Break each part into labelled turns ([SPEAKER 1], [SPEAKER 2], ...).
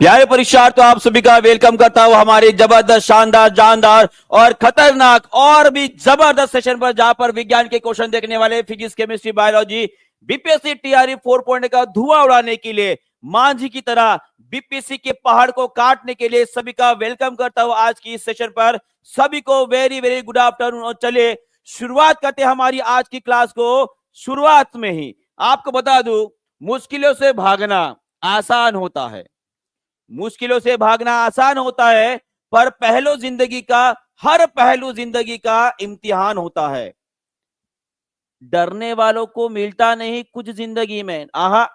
[SPEAKER 1] प्यारे परीक्षार्थियों, आप सभी का वेलकम करता हूं हमारे जबरदस्त, शानदार, जानदार और खतरनाक और भी जबरदस्त सेशन पर, जहां पर विज्ञान के क्वेश्चन देखने वाले physics, chemistry, biology, BPSC TRE 4 का धुआं उड़ाने के लिए, मांझी की तरह बीपीएससी के पहाड़ को काटने के लिए सभी का वेलकम करता हूं आज की इस सेशन पर। सभी को वेरी वेरी गुड आफ्टरनून। और चलिए शुरुआत करते हैं हमारी आज की क्लास को। शुरुआत में ही आपको बता दूं, मुश्किलों से भागना आसान होता है, मुश्किलों से भागना आसान होता है, पर हर पहलू जिंदगी का इम्तिहान होता है। डरने वालों को मिलता नहीं कुछ जिंदगी में, आहा,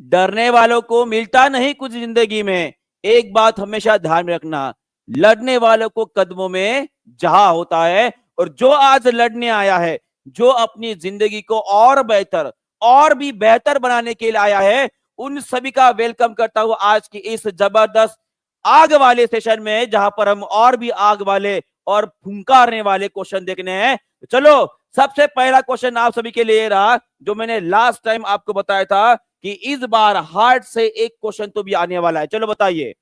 [SPEAKER 1] डरने वालों को मिलता नहीं कुछ जिंदगी में। एक बात हमेशा ध्यान में रखना, लड़ने वालों को कदमों में जहां होता है। और जो आज लड़ने आया है, जो अपनी जिंदगी को और बेहतर और भी बेहतर बनाने के लिए आया है, उन सभी का वेलकम करता हूं आज की इस जबरदस्त आग वाले सेशन में, जहां पर हम और भी आग वाले और फुंकारने वाले क्वेश्चन देखने हैं। चलो, सबसे पहला क्वेश्चन आप सभी के लिए रहा, जो मैंने लास्ट टाइम आपको बताया था कि इस बार हार्ड से एक क्वेश्चन तो भी आने वाला है। चलो बताइए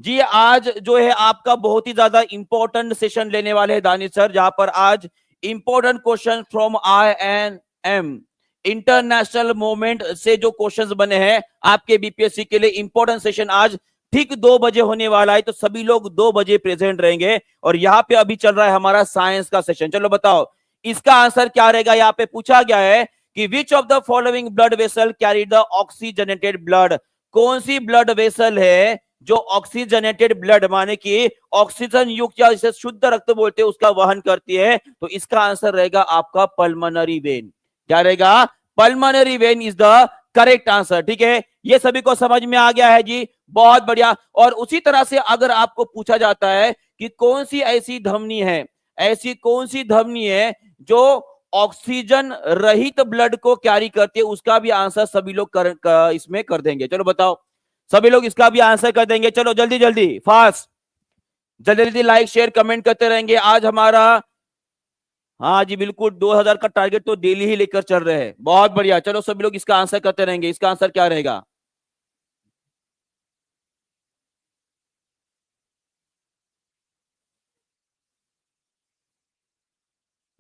[SPEAKER 1] जी, आज जो है आपका बहुत ही ज्यादा इंपॉर्टेंट सेशन लेने वाले हैं दानिश सर, जहां पर आज important question from INM international movement से जो क्वेश्चंस बने हैं आपके बीपीएससी के लिए। इंपॉर्टेंट सेशन आज ठीक 2 बजे होने वाला है, तो सभी लोग 2 बजे प्रेजेंट रहेंगे। और यहाँ पे अभी चल रहा है हमारा साइंस का सेशन। चलो बताओ इसका आंसर क्या रहेगा। यहाँ पे पूछा गया है कि विच of the following blood vessel carry the oxygenated blood. कौन सी ब्लड वेसल है जो ऑक्सीजनेटेड ब्लड, माने कि ऑक्सीजन युक्त या जिसे शुद्ध रक्त बोलते हैं, उसका वहन करती है। तो इसका आंसर रहेगा आपका पल्मोनरी वेन। क्या रहेगा? Pulmonary vein is the correct answer. ठीक है, ये सभी को समझ में आ गया है जी, बहुत बढ़िया। और उसी तरह से अगर आपको पूछा जाता है कि कौन सी ऐसी धमनी है, ऐसी कौन सी धमनी है जो ऑक्सीजन रहित ब्लड को कैरी करती है, उसका भी आंसर सभी लोग इसमें कर देंगे। चलो बताओ, सभी लोग इसका भी आंसर कर देंगे। चलो जल्दी जल्दी, फास्ट, जल्दी जल्दी लाइक शेयर कमेंट करते रहेंगे। आज हमारा, हाँ जी बिल्कुल, 2000 का टारगेट तो डेली ही लेकर चल रहे हैं। बहुत बढ़िया, चलो सभी लोग इसका आंसर करते रहेंगे। इसका आंसर क्या रहेगा?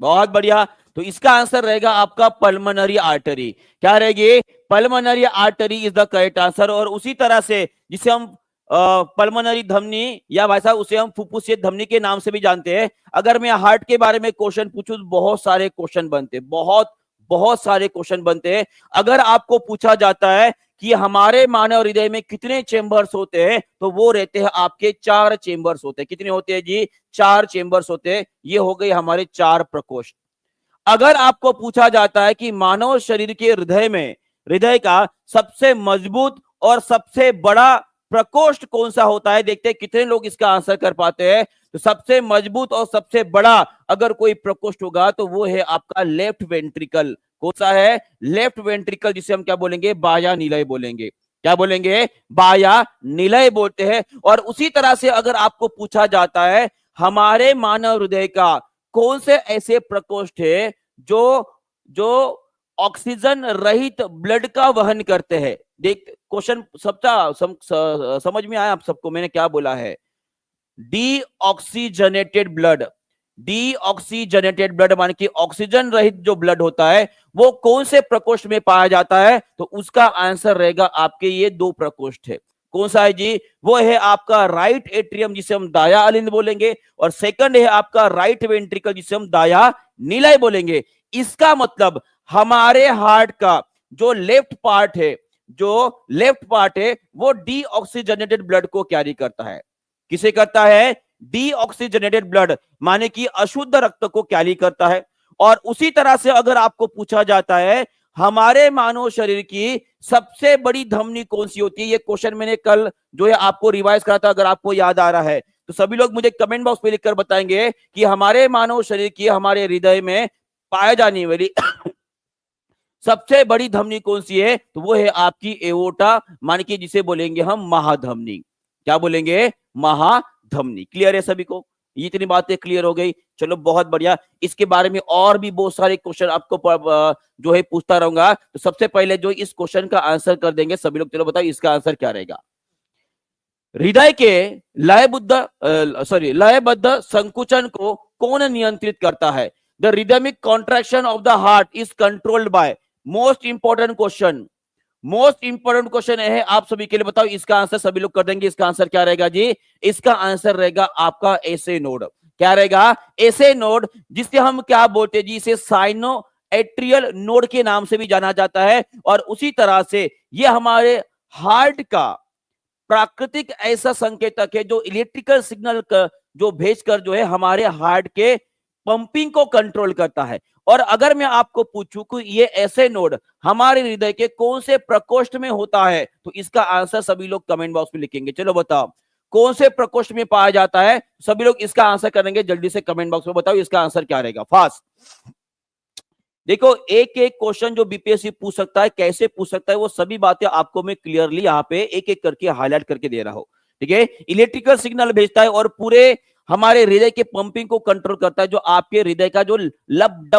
[SPEAKER 1] बहुत बढ़िया, तो इसका आंसर रहेगा आपका पल्मोनरी आर्टरी। क्या रहेगी? Pulmonary artery is the correct answer. और उसी तरह से जिसे हम पल्मोनरी धमनी या भाई साहब उसे हम फुफ्फुसीय धमनी के नाम से भी जानते हैं। अगर मैं हार्ट के बारे में क्वेश्चन पूछूं तो बहुत सारे क्वेश्चन बनते हैं, बहुत बहुत सारे क्वेश्चन बनते हैं। अगर आपको पूछा जाता है कि हमारे मानव हृदय में कितने चेंबर्स होते हैं, तो वो रहते हैं आपके 4 चेंबर्स होते हैं। कितने होते हैं जी? 4 चेंबर्स होते हैं। ये हो गए हमारे 4 प्रकोष्ठ। अगर आपको पूछा जाता है कि मानव शरीर के हृदय का सबसे मजबूत और सबसे बड़ा प्रकोष्ठ कौन सा होता है, देखते हैं कितने लोग इसका आंसर कर पाते हैं। तो सबसे मजबूत और सबसे बड़ा अगर कोई प्रकोष्ठ होगा तो वो है आपका लेफ्ट वेंट्रिकल। कौन सा है? लेफ्ट वेंट्रिकल, जिसे हम क्या बोलेंगे? बाया निलय बोलेंगे। क्या बोलेंगे? बाया निलय बोलते हैं। और उसी तरह से अगर आपको पूछा जाता है हमारे मानव हृदय का कौन से ऐसे प्रकोष्ठ है जो जो ऑक्सीजन रहित ब्लड का वहन करते हैं, देख क्वेश्चन सबका समझ में आया आप सबको मैंने क्या बोला है? Deoxygenated blood. डीऑक्सीजनेटेड ब्लड माने कि ऑक्सीजन रहित जो ब्लड होता है वो कौन से प्रकोष्ठ में पाया जाता है? तो उसका आंसर रहेगा आपके ये 2 प्रकोष्ठ है। कौन सा है जी? वो है आपका राइट एट्रियम, जिसे हम दाया अलिंद बोलेंगे, और सेकंड है आपका राइट वेंट्रिकल, जिसे हम दाया निलय बोलेंगे। इसका मतलब हमारे हार्ट का जो लेफ्ट पार्ट है वो डीऑक्सीजनेटेड ब्लड को कैरी करता है। किसे करता है? डीऑक्सीजनेटेड ब्लड माने कि अशुद्ध रक्त को कैरी करता है। और उसी तरह से अगर आपको पूछा जाता है हमारे मानव शरीर की सबसे बड़ी धमनी कौन सी होती है, ये क्वेश्चन मैंने कल जो है आपको रिवाइज करा था, अगर आपको याद आ रहा है तो सभी लोग मुझे कमेंट बॉक्स पे लिखकर बताएंगे कि हमारे मानव शरीर की, हमारे हृदय में पाए जाने वाली सबसे बड़ी धमनी कौन सी है? तो वो है आपकी एओर्टा, मान के जिसे बोलेंगे हम महाधमनी। क्या बोलेंगे? महाधमनी। क्लियर है सभी को? ये इतनी बातें क्लियर हो गई। चलो बहुत बढ़िया, इसके बारे में और भी बहुत सारे क्वेश्चन आपको जो है पूछता रहूंगा। तो सबसे पहले जो इस क्वेश्चन का आंसर कर देंगे सभी लोग, चलो बताओ इसका आंसर क्या रहेगा? हृदय के लयबद्ध संकुचन को कौन नियंत्रित करता है? The rhythmic contraction of the heart is controlled by, most important question है आप सभी के लिए, बताओ इसका आंसर सभी लोग कर देंगे। इसका आंसर क्या रहेगा जी? इसका आंसर रहेगा आपका एसे नोड। क्या रहेगा? एसे नोड, जिससे हम क्या बोलते हैं जी? इसे साइनो एट्रियल नोड के नाम से भी जाना जाता है। और उसी तरह से ये हमारे हार्ट का प्राकृतिक ऐसा संकेतक है जो इलेक्ट्रिकल सिग्नल जो भेजकर जो है हमारे हार्ट के पंपिंग को कंट्रोल करता है। और अगर मैं आपको पूछूं कि ये ऐसे नोड हमारे हृदय के कौन से प्रकोष्ठ में होता है, तो इसका आंसर सभी लोग कमेंट बॉक्स में लिखेंगे। चलो बताओ कौन से प्रकोष्ठ में पाया जाता है? सभी लोग इसका आंसर करेंगे, जल्दी से कमेंट बॉक्स में बताओ इसका आंसर क्या रहेगा, फास्ट। देखो एक एक क्वेश्चन जो बीपीएससी पूछ सकता है, कैसे पूछ सकता है, वो सभी बातें आपको मैं क्लियरली यहाँ पे एक एक करके हाईलाइट करके दे रहा हूं। ठीक है, इलेक्ट्रिकल सिग्नल भेजता है और पूरे हमारे हृदय के पंपिंग को कंट्रोल करता है। जो आपके हृदय का जो लब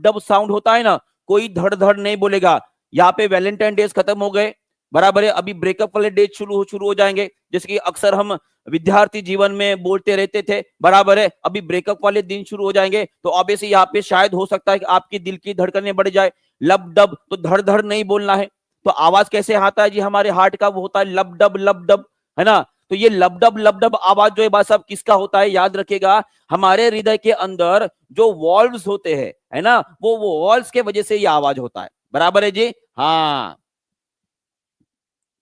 [SPEAKER 1] डब साउंड होता है ना, कोई धड़ धड़ नहीं बोलेगा। यहाँ पे वैलेंटाइन डेज खत्म हो गए, बराबर है, अभी ब्रेकअप वाले डेज शुरू हो जाएंगे, जैसे कि अक्सर हम विद्यार्थी जीवन में बोलते रहते थे, बराबर है, अभी ब्रेकअप वाले दिन शुरू हो जाएंगे। तो ऑब्वियसली यहाँ पे शायद हो सकता है कि आपकी दिल की धड़कनें बढ़ जाए। लब डब तो धड़ धड़ नहीं बोलना है, तो आवाज कैसे आता है जी हमारे हार्ट का? वो होता है लब डब, है ना। तो ये लब डब आवाज जो है भाई साहब किसका होता है? याद रखिएगा, हमारे हृदय के अंदर जो वॉल्व्स होते हैं, है ना, वो वॉल्व्स के वजह से ये आवाज होता है, बराबर है जी। हाँ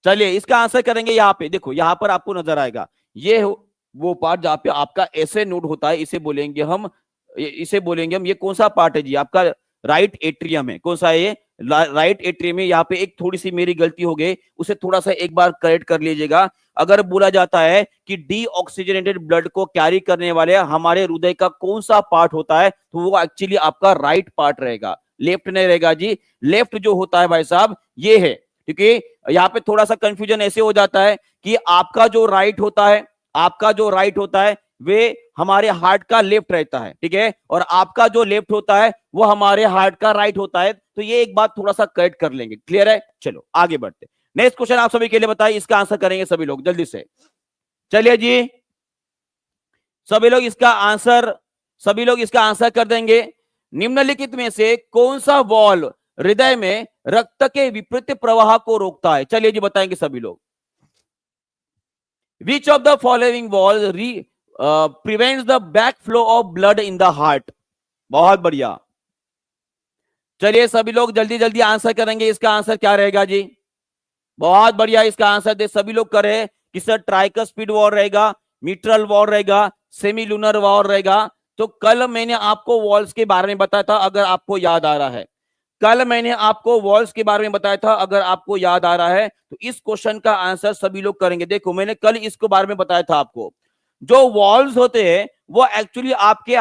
[SPEAKER 1] चलिए इसका आंसर करेंगे। यहाँ पे देखो, यहाँ पर आपको नजर आएगा ये वो पार्ट जहां पे आपका ऐसे नोड होता है, इसे बोलेंगे हम ये कौन सा पार्ट है जी? आपका राइट एट्रियम है। कौन सा है ये? राइट एट्रियम है। यहाँ पे एक थोड़ी सी मेरी गलती हो गई, उसे थोड़ा सा एक बार करेक्ट कर लीजिएगा। अगर बोला जाता है कि डीऑक्सीजनेटेड ब्लड को कैरी करने वाले हमारे हृदय का कौन सा पार्ट होता है, तो वो एक्चुअली आपका राइट पार्ट रहेगा, लेफ्ट नहीं रहेगा जी। लेफ्ट जो होता है भाई साहब ये है, क्योंकि यहाँ पे थोड़ा सा कंफ्यूजन ऐसे हो जाता है कि आपका जो राइट होता है वे हमारे हार्ट का लेफ्ट रहता है, ठीक है, और आपका जो लेफ्ट होता है वो हमारे हार्ट का राइट होता है। तो ये एक बात थोड़ा सा करेक्ट कर लेंगे, क्लियर है। चलो आगे बढ़ते, नेक्स्ट क्वेश्चन आप सभी के लिए बताइए, इसका आंसर करेंगे सभी लोग जल्दी से। चलिए जी, सभी लोग इसका आंसर कर देंगे। निम्नलिखित में से कौन सा वॉल्व हृदय में रक्त के विपरीत प्रवाह को रोकता है? चलिए जी बताएंगे सभी लोग। विच of the following valve prevents the back flow of blood in the heart? बहुत बढ़िया, चलिए सभी लोग जल्दी जल्दी आंसर करेंगे, इसका आंसर क्या रहेगा जी? बहुत बढ़िया, इसका आंसर दे सभी लोग करे कि सर ट्राइकस्पिड वॉल रहेगा, मिट्रल वॉल रहेगा, सेमी लूनर वॉल रहेगा। तो कल मैंने आपको वॉल्स के बारे में बताया था, अगर आपको याद आ रहा है, कल मैंने आपको वॉल्स के बारे में बताया था, अगर आपको याद आ रहा है तो इस क्वेश्चन का आंसर सभी लोग करेंगे। देखो मैंने कल इसके बारे में बताया था आपको, जो वॉल्व्स होते हैं वो एक्चुअली आपके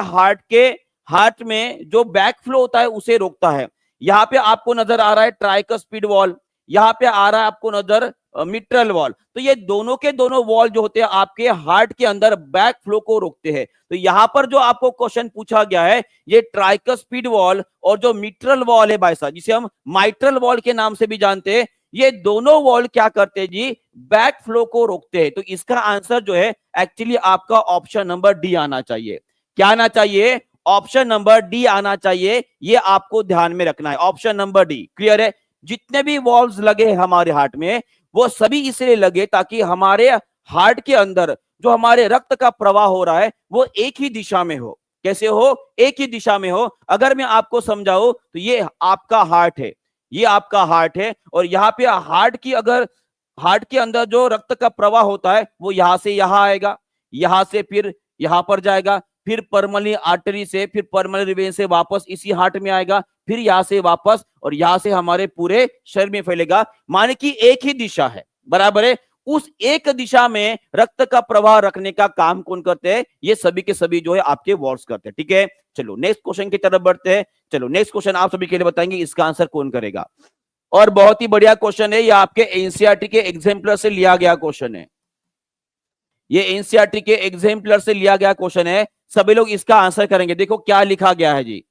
[SPEAKER 1] हार्ट में जो बैक फ्लो होता है उसे रोकता है। यहाँ पे आपको नजर आ रहा है ट्राइकस्पिड वॉल्व, यहाँ पे आ रहा है आपको नजर मिट्रल वॉल्व। तो ये दोनों के दोनों वॉल्व जो होते हैं आपके हार्ट के अंदर बैक फ्लो को रोकते हैं। तो यहाँ पर जो आपको क्वेश्चन पूछा गया है, ये ट्राइकस्पिड वॉल्व और जो मिट्रल वॉल्व है भाई साहब, जिसे हम माइट्रल वॉल्व के नाम से भी जानते हैं, ये दोनों वॉल्व क्या करते हैं जी? बैक फ्लो को रोकते हैं। तो इसका आंसर जो है एक्चुअली आपका ऑप्शन नंबर डी आना चाहिए। क्या आना चाहिए? ऑप्शन नंबर डी आना चाहिए, ये आपको ध्यान में रखना है, ऑप्शन नंबर डी, क्लियर है। जितने भी वॉल्व्स लगे हमारे हार्ट में वो सभी इसलिए लगे ताकि हमारे हार्ट के अंदर जो हमारे रक्त का प्रवाह हो रहा है वो एक ही दिशा में हो। कैसे हो? एक ही दिशा में हो। अगर मैं आपको समझाऊं तो ये आपका हार्ट है, ये आपका हार्ट है, और यहाँ पे हार्ट के अंदर जो रक्त का प्रवाह होता है वो यहां से यहां आएगा, यहां से फिर यहां पर जाएगा, फिर पर्मली आर्टरी से, फिर पर्मली वेन से वापस इसी हार्ट में आएगा, फिर यहां से वापस, और यहां से हमारे पूरे शरीर में फैलेगा। माने कि एक ही दिशा है, बराबर है। उस एक दिशा में रक्त का प्रवाह रखने का काम कौन करते हैं? ये सभी के सभी जो है आपके वॉल्व्स करते हैं, ठीक है। चलो नेक्स्ट क्वेश्चन की तरफ बढ़ते हैं। चलो नेक्स्ट क्वेश्चन आप सभी के लिए बताएंगे, इसका आंसर कौन करेगा। और बहुत ही बढ़िया क्वेश्चन है, ये आपके एनसीईआरटी के एग्जाम्पलर से लिया गया क्वेश्चन है, ये एनसीईआरटी के एग्जाम्पलर से लिया गया क्वेश्चन है। सभी लोग इसका आंसर करेंगे। देखो क्या लिखा गया है जी,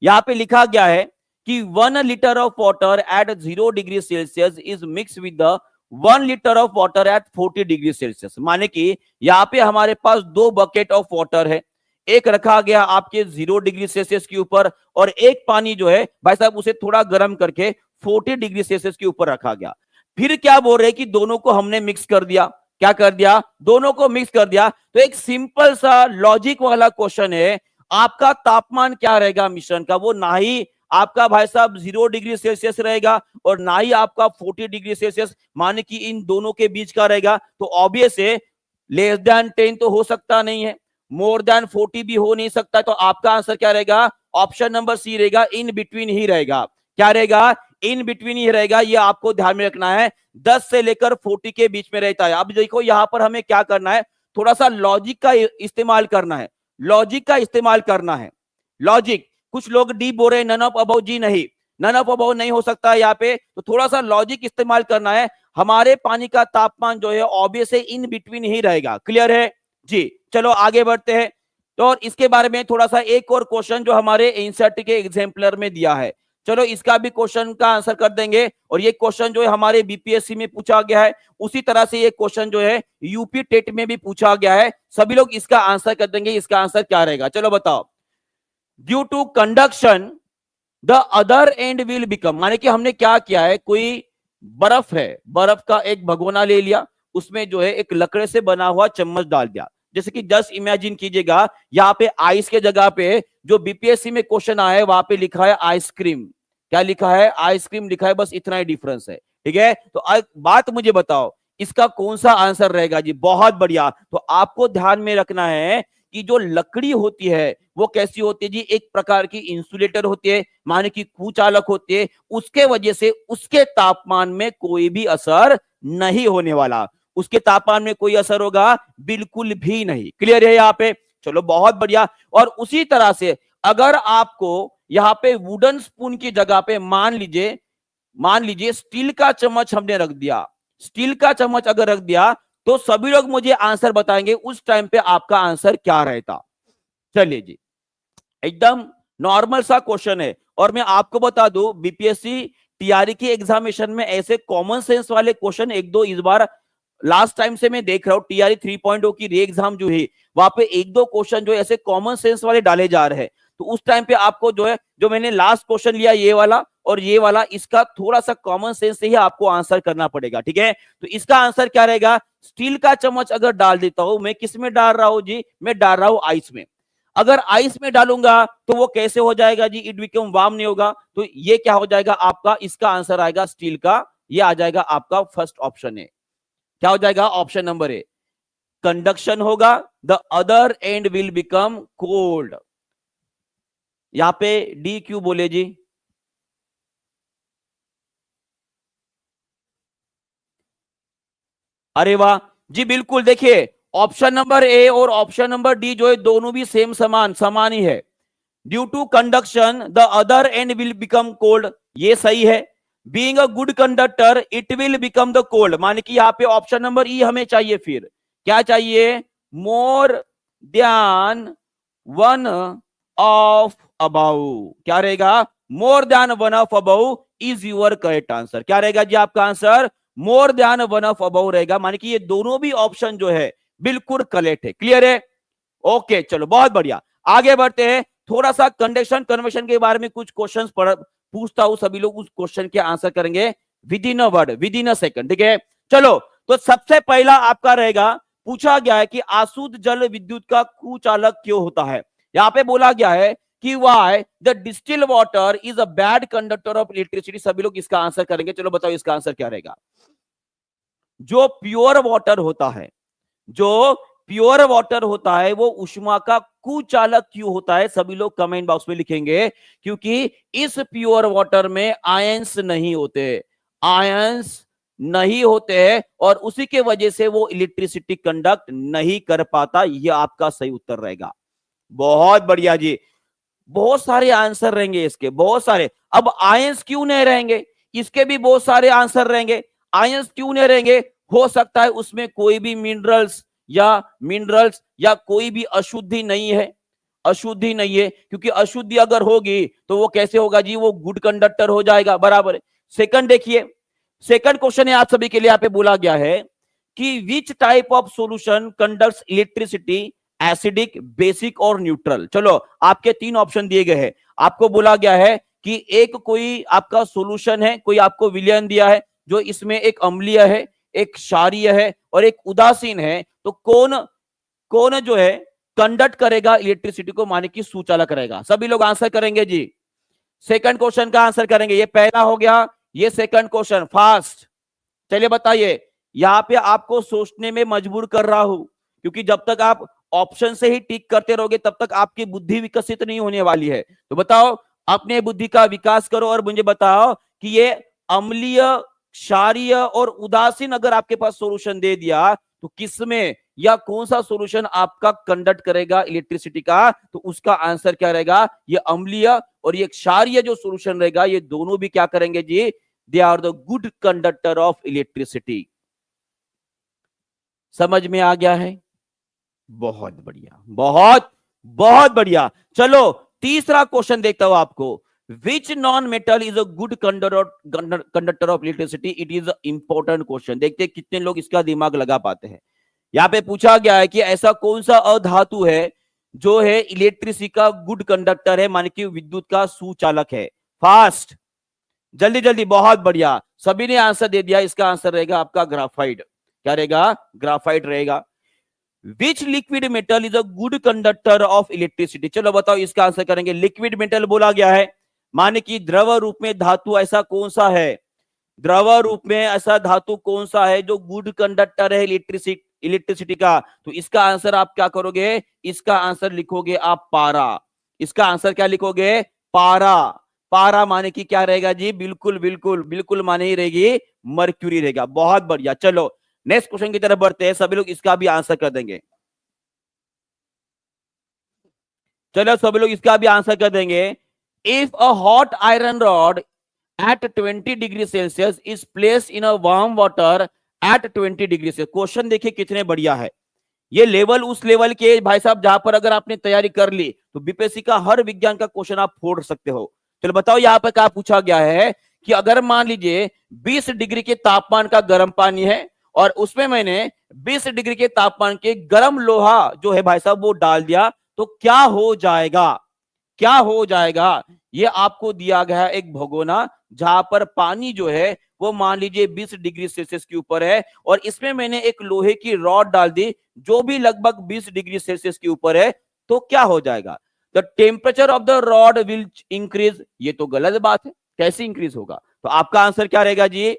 [SPEAKER 1] यहां पे लिखा गया है कि 1 liter of water at 0 degree Celsius is mix with the 1 litre of water at 40 degree Celsius. माने कि यहाँ पे हमारे पास 2 बकेट ऑफ वाटर है, एक रखा गया आपके 0 डिग्री सेल्सियस के ऊपर और एक पानी जो है भाई साहब उसे थोड़ा गर्म करके 40 डिग्री सेल्सियस के ऊपर रखा गया। फिर क्या बोल रहे हैं कि दोनों को हमने मिक्स कर दिया। क्या कर दिया? दोनों को मिक्स कर दिया। तो एक सिंपल सा लॉजिक वाला क्वेश्चन है, आपका तापमान क्या रहेगा मिश्रण का? वो ना ही आपका भाई साहब 0 डिग्री सेल्सियस रहेगा और ना ही आपका 40 डिग्री सेल्सियस, माने कि इन दोनों के बीच का रहेगा। तो ऑब्वियस है लेस देन 10 तो हो सकता नहीं है, मोर देन 40 भी हो नहीं सकता। तो आपका आंसर क्या रहेगा? ऑप्शन नंबर सी रहेगा, इन बिटवीन ही रहेगा। क्या रहेगा? इन बिटवीन ही रहेगा। ये आपको ध्यान में रखना है, 10 से लेकर 40 के बीच में रहता है। अब देखो यहां पर हमें क्या करना है, थोड़ा सा लॉजिक का इस्तेमाल करना है। लॉजिक का इस्तेमाल करना है। लॉजिक, कुछ लोग डी बोल रहे हैं नन ऑफ अबव जी नहीं, नन ऑफ अबव नहीं हो सकता है यहाँ पे। तो थोड़ा सा लॉजिक इस्तेमाल करना है। हमारे पानी का तापमान जो है ऑब्वियस है इन बिटवीन ही रहेगा। क्लियर है जी? चलो आगे बढ़ते हैं। तो और इसके बारे में थोड़ा सा एक और क्वेश्चन जो हमारे एनसीईआरटी के एग्जाम्पलर में दिया है, चलो इसका भी क्वेश्चन का आंसर कर देंगे। और ये क्वेश्चन जो है हमारे बीपीएससी में पूछा गया है, उसी तरह से ये क्वेश्चन जो है यूपी टेट में भी पूछा गया है। सभी लोग इसका आंसर कर देंगे। इसका आंसर क्या रहेगा? चलो बताओ। Due to conduction the other end will become, माने कि हमने क्या किया है, कोई बर्फ है, बर्फ का एक भगोना ले लिया, उसमें जो है एक लकड़े से बना हुआ चम्मच डाल दिया। जैसे कि जस्ट इमेजिन कीजिएगा, यहाँ पे आइस के जगह पे जो बीपीएससी में क्वेश्चन आया है वहां पे लिखा है आइसक्रीम। क्या लिखा है? आइसक्रीम लिखा है, बस इतना ही डिफरेंस है। ठीक है, तो बात मुझे बताओ इसका कौन सा आंसर रहेगा जी? बहुत बढ़िया। तो आपको ध्यान में रखना है कि जो लकड़ी होती है वो कैसी होती है जी? एक प्रकार की इंसुलेटर होती है, माने कि कुचालक होती है। उसके वजह से उसके तापमान में कोई भी असर नहीं होने वाला। उसके तापमान में कोई असर होगा? बिल्कुल भी नहीं। क्लियर है यहाँ पे? चलो बहुत बढ़िया। और उसी तरह से अगर आपको यहाँ पे वुडन स्पून की जगह पे मान लीजिए स्टील का चम्मच हमने रख दिया, स्टील का चम्मच अगर रख दिया, तो सभी लोग मुझे आंसर बताएंगे उस टाइम पे आपका आंसर क्या रहता। चलिए जी, एकदम नॉर्मल सा क्वेश्चन है। और मैं आपको बता दूं बीपीएससी टीआरई के एग्जामिनेशन में ऐसे कॉमन सेंस वाले क्वेश्चन एक दो इस बार लास्ट टाइम से मैं देख रहा हूं। टीआरई 3.0 की री एग्जाम जो है वहां पे एक दो क्वेश्चन जो ऐसे कॉमन सेंस वाले डाले जा रहे हैं। तो उस टाइम पे आपको जो है, जो मैंने लास्ट क्वेश्चन लिया ये वाला और ये वाला, इसका थोड़ा सा कॉमन सेंस से ही आपको आंसर करना पड़ेगा। ठीक है, तो इसका आंसर क्या रहेगा? स्टील का चम्मच अगर डाल देता हूं, मैं किस में डाल रहा हूं जी? मैं डाल रहा हूं आइस में। अगर आइस में डालूंगा तो वो कैसे हो जाएगा जी? इट बिकम वार्म नहीं होगा। तो ये क्या हो जाएगा आपका? इसका आंसर आएगा स्टील का। ये आ जाएगा आपका फर्स्ट ऑप्शन है। क्या हो जाएगा? ऑप्शन नंबर ए, कंडक्शन होगा, the other end will become cold. यहां पे डी क्यों बोले जी? अरे वाह जी, बिल्कुल। देखिए ऑप्शन नंबर ए और ऑप्शन नंबर डी जो है दोनों भी सेम समान ही है। Due to conduction the other end will become cold, ये सही है। Being a good conductor it will become the cold, माने कि यहाँ पे ऑप्शन नंबर ई हमें चाहिए। फिर क्या चाहिए? More than one of above. क्या रहेगा? More than one of above is your correct answer. क्या रहेगा जी आपका answer? More than one of above रहेगा। माने कि ये दोनों भी ऑप्शन जो है बिल्कुल करेक्ट है। क्लियर है? ओके, चलो बहुत बढ़िया, आगे बढ़ते हैं। थोड़ा सा कंडक्शन कन्वर्शन के बारे में कुछ क्वेश्चंस पूछता हूं, सभी लोग उस क्वेश्चन के आंसर करेंगे with in a word, with in a second. ठीक है, चलो। तो सबसे पहला आपका रहेगा, पूछा गया है कि अशुद्ध जल विद्युत का कुचालक क्यों होता है। यहां पे बोला गया है कि why the distil water is a bad conductor of electricity. सभी लोग इसका आंसर करेंगे। चलो बताओ इसका आंसर क्या रहेगा? जो प्योर वाटर होता है, जो प्योर वाटर होता है वो उष्मा का कुचालक क्यों होता है? सभी लोग कमेंट बॉक्स में लिखेंगे, क्योंकि इस प्योर वाटर में आयंस नहीं होते, आयंस नहीं होते हैं और उसी के वजह से वो इलेक्ट्रिसिटी कंडक्ट नहीं कर पाता। ये आपका सही उत्तर रहेगा। बहुत बढ़िया जी, बहुत सारे आंसर रहेंगे इसके, बहुत सारे। अब आयंस क्यों नहीं रहेंगे? इसके भी बहुत सारे आंसर रहेंगे। आयंस क्यों नहीं रहेंगे? हो सकता है उसमें कोई भी मिनरल्स या कोई भी अशुद्धि नहीं है, अशुद्धि नहीं है। क्योंकि अशुद्धि अगर होगी तो वो कैसे होगा जी? वो गुड कंडक्टर हो जाएगा। बराबर है। सेकंड देखिए, सेकंड क्वेश्चन है आप सभी के लिए, यहाँ पे बोला गया है कि which type of solution conducts electricity, acidic, basic और न्यूट्रल। चलो आपके तीन ऑप्शन दिए गए हैं। आपको बोला गया है कि एक कोई आपका सॉल्यूशन है, कोई आपको विलयन दिया है जो इसमें एक अम्लीय है, एक क्षारीय है और एक उदासीन है। तो कौन कौन जो है कंडक्ट करेगा इलेक्ट्रिसिटी को, माने कि सुचालक रहेगा। सभी लोग आंसर करेंगे जी, सेकंड क्वेश्चन का आंसर करेंगे। ये पहला हो गया, ये सेकंड क्वेश्चन फास्ट। चलिए बताइए, यहां पे आपको सोचने में मजबूर कर रहा हूं, क्योंकि जब तक आप ऑप्शन से ही टिक करते रहोगे तब तक आपकी बुद्धि विकसित नहीं होने वाली है। तो बताओ, अपने बुद्धि का विकास करो और मुझे बताओ कि ये अम्लीय, क्षारीय और उदासीन अगर आपके पास सॉल्यूशन दे दिया तो किसमें या कौन सा सॉल्यूशन आपका कंडक्ट करेगा इलेक्ट्रिसिटी का। तो उसका आंसर क्या रहेगा, ये अम्लीय और ये क्षारीय जो सॉल्यूशन रहेगा, ये दोनों भी क्या करेंगे जी, they are the good conductor of electricity. समझ में आ गया है? बहुत बढ़िया, बहुत बहुत बढ़िया। चलो तीसरा क्वेश्चन देखता हूं आपको। Which non metal is a good conductor of electricity? It is important question. देखते हैं कितने लोग इसका दिमाग लगा पाते हैं। यहां पे पूछा गया है कि ऐसा कौन सा अधातु है जो है इलेक्ट्रिसिटी का गुड कंडक्टर है, माने कि विद्युत का सुचालक है। फास्ट, जल्दी जल्दी, बहुत बढ़िया, सभी ने आंसर दे दिया। इसका आंसर रहेगा आपका ग्राफाइट। क्या रहेगा? ग्राफाइट रहेगा। विच liquid metal is a good conductor of electricity? चलो बताओ, इसका आंसर करेंगे। लिक्विड मेटल बोला गया है, माने कि द्रव रूप में धातु ऐसा कौन सा है, द्रव रूप में ऐसा धातु कौन सा है जो गुड कंडक्टर है इलेक्ट्रिसिटी का? तो इसका आंसर आप क्या करोगे, इसका आंसर लिखोगे आप पारा। इसका आंसर क्या लिखोगे? पारा। पारा माने कि क्या रहेगा जी? बिल्कुल बिल्कुल बिल्कुल माने ही रहेगी मर्क्यूरी रहेगा। बहुत बढ़िया। चलो नेक्स्ट क्वेश्चन की तरफ बढ़ते हैं। सभी लोग इसका भी आंसर कर देंगे। चलो सभी लोग इसका भी आंसर कर देंगे। If a hot iron rod at 20 degree Celsius is placed in a warm water at 20 degree Celsius. Question देखिए कितने बढ़िया है। ये लेवल उस लेवल के भाई साहब जहां पर अगर आपने तैयारी कर ली तो बीपीएससी का हर विज्ञान का क्वेश्चन आप फोड़ सकते हो। चलो बताओ, यहां पर क्या पूछा गया है कि अगर मान लीजिए 20 डिग्री के तापमान का गर्म पानी है और उसमें मैंने 20 डिग्री के तापमान के गर्म लोहा जो है भाई साहब वो डाल दिया, तो क्या हो जाएगा? क्या हो जाएगा? ये आपको दिया गया एक भगोना जहां पर पानी जो है वो मान लीजिए 20 डिग्री सेल्सियस के ऊपर है और इसमें मैंने एक लोहे की रॉड डाल दी जो भी लगभग 20 डिग्री सेल्सियस के ऊपर है। तो क्या हो जाएगा? The temperature of the rod will increase. ये तो गलत बात है, कैसे इंक्रीज होगा? तो आपका आंसर क्या रहेगा जी?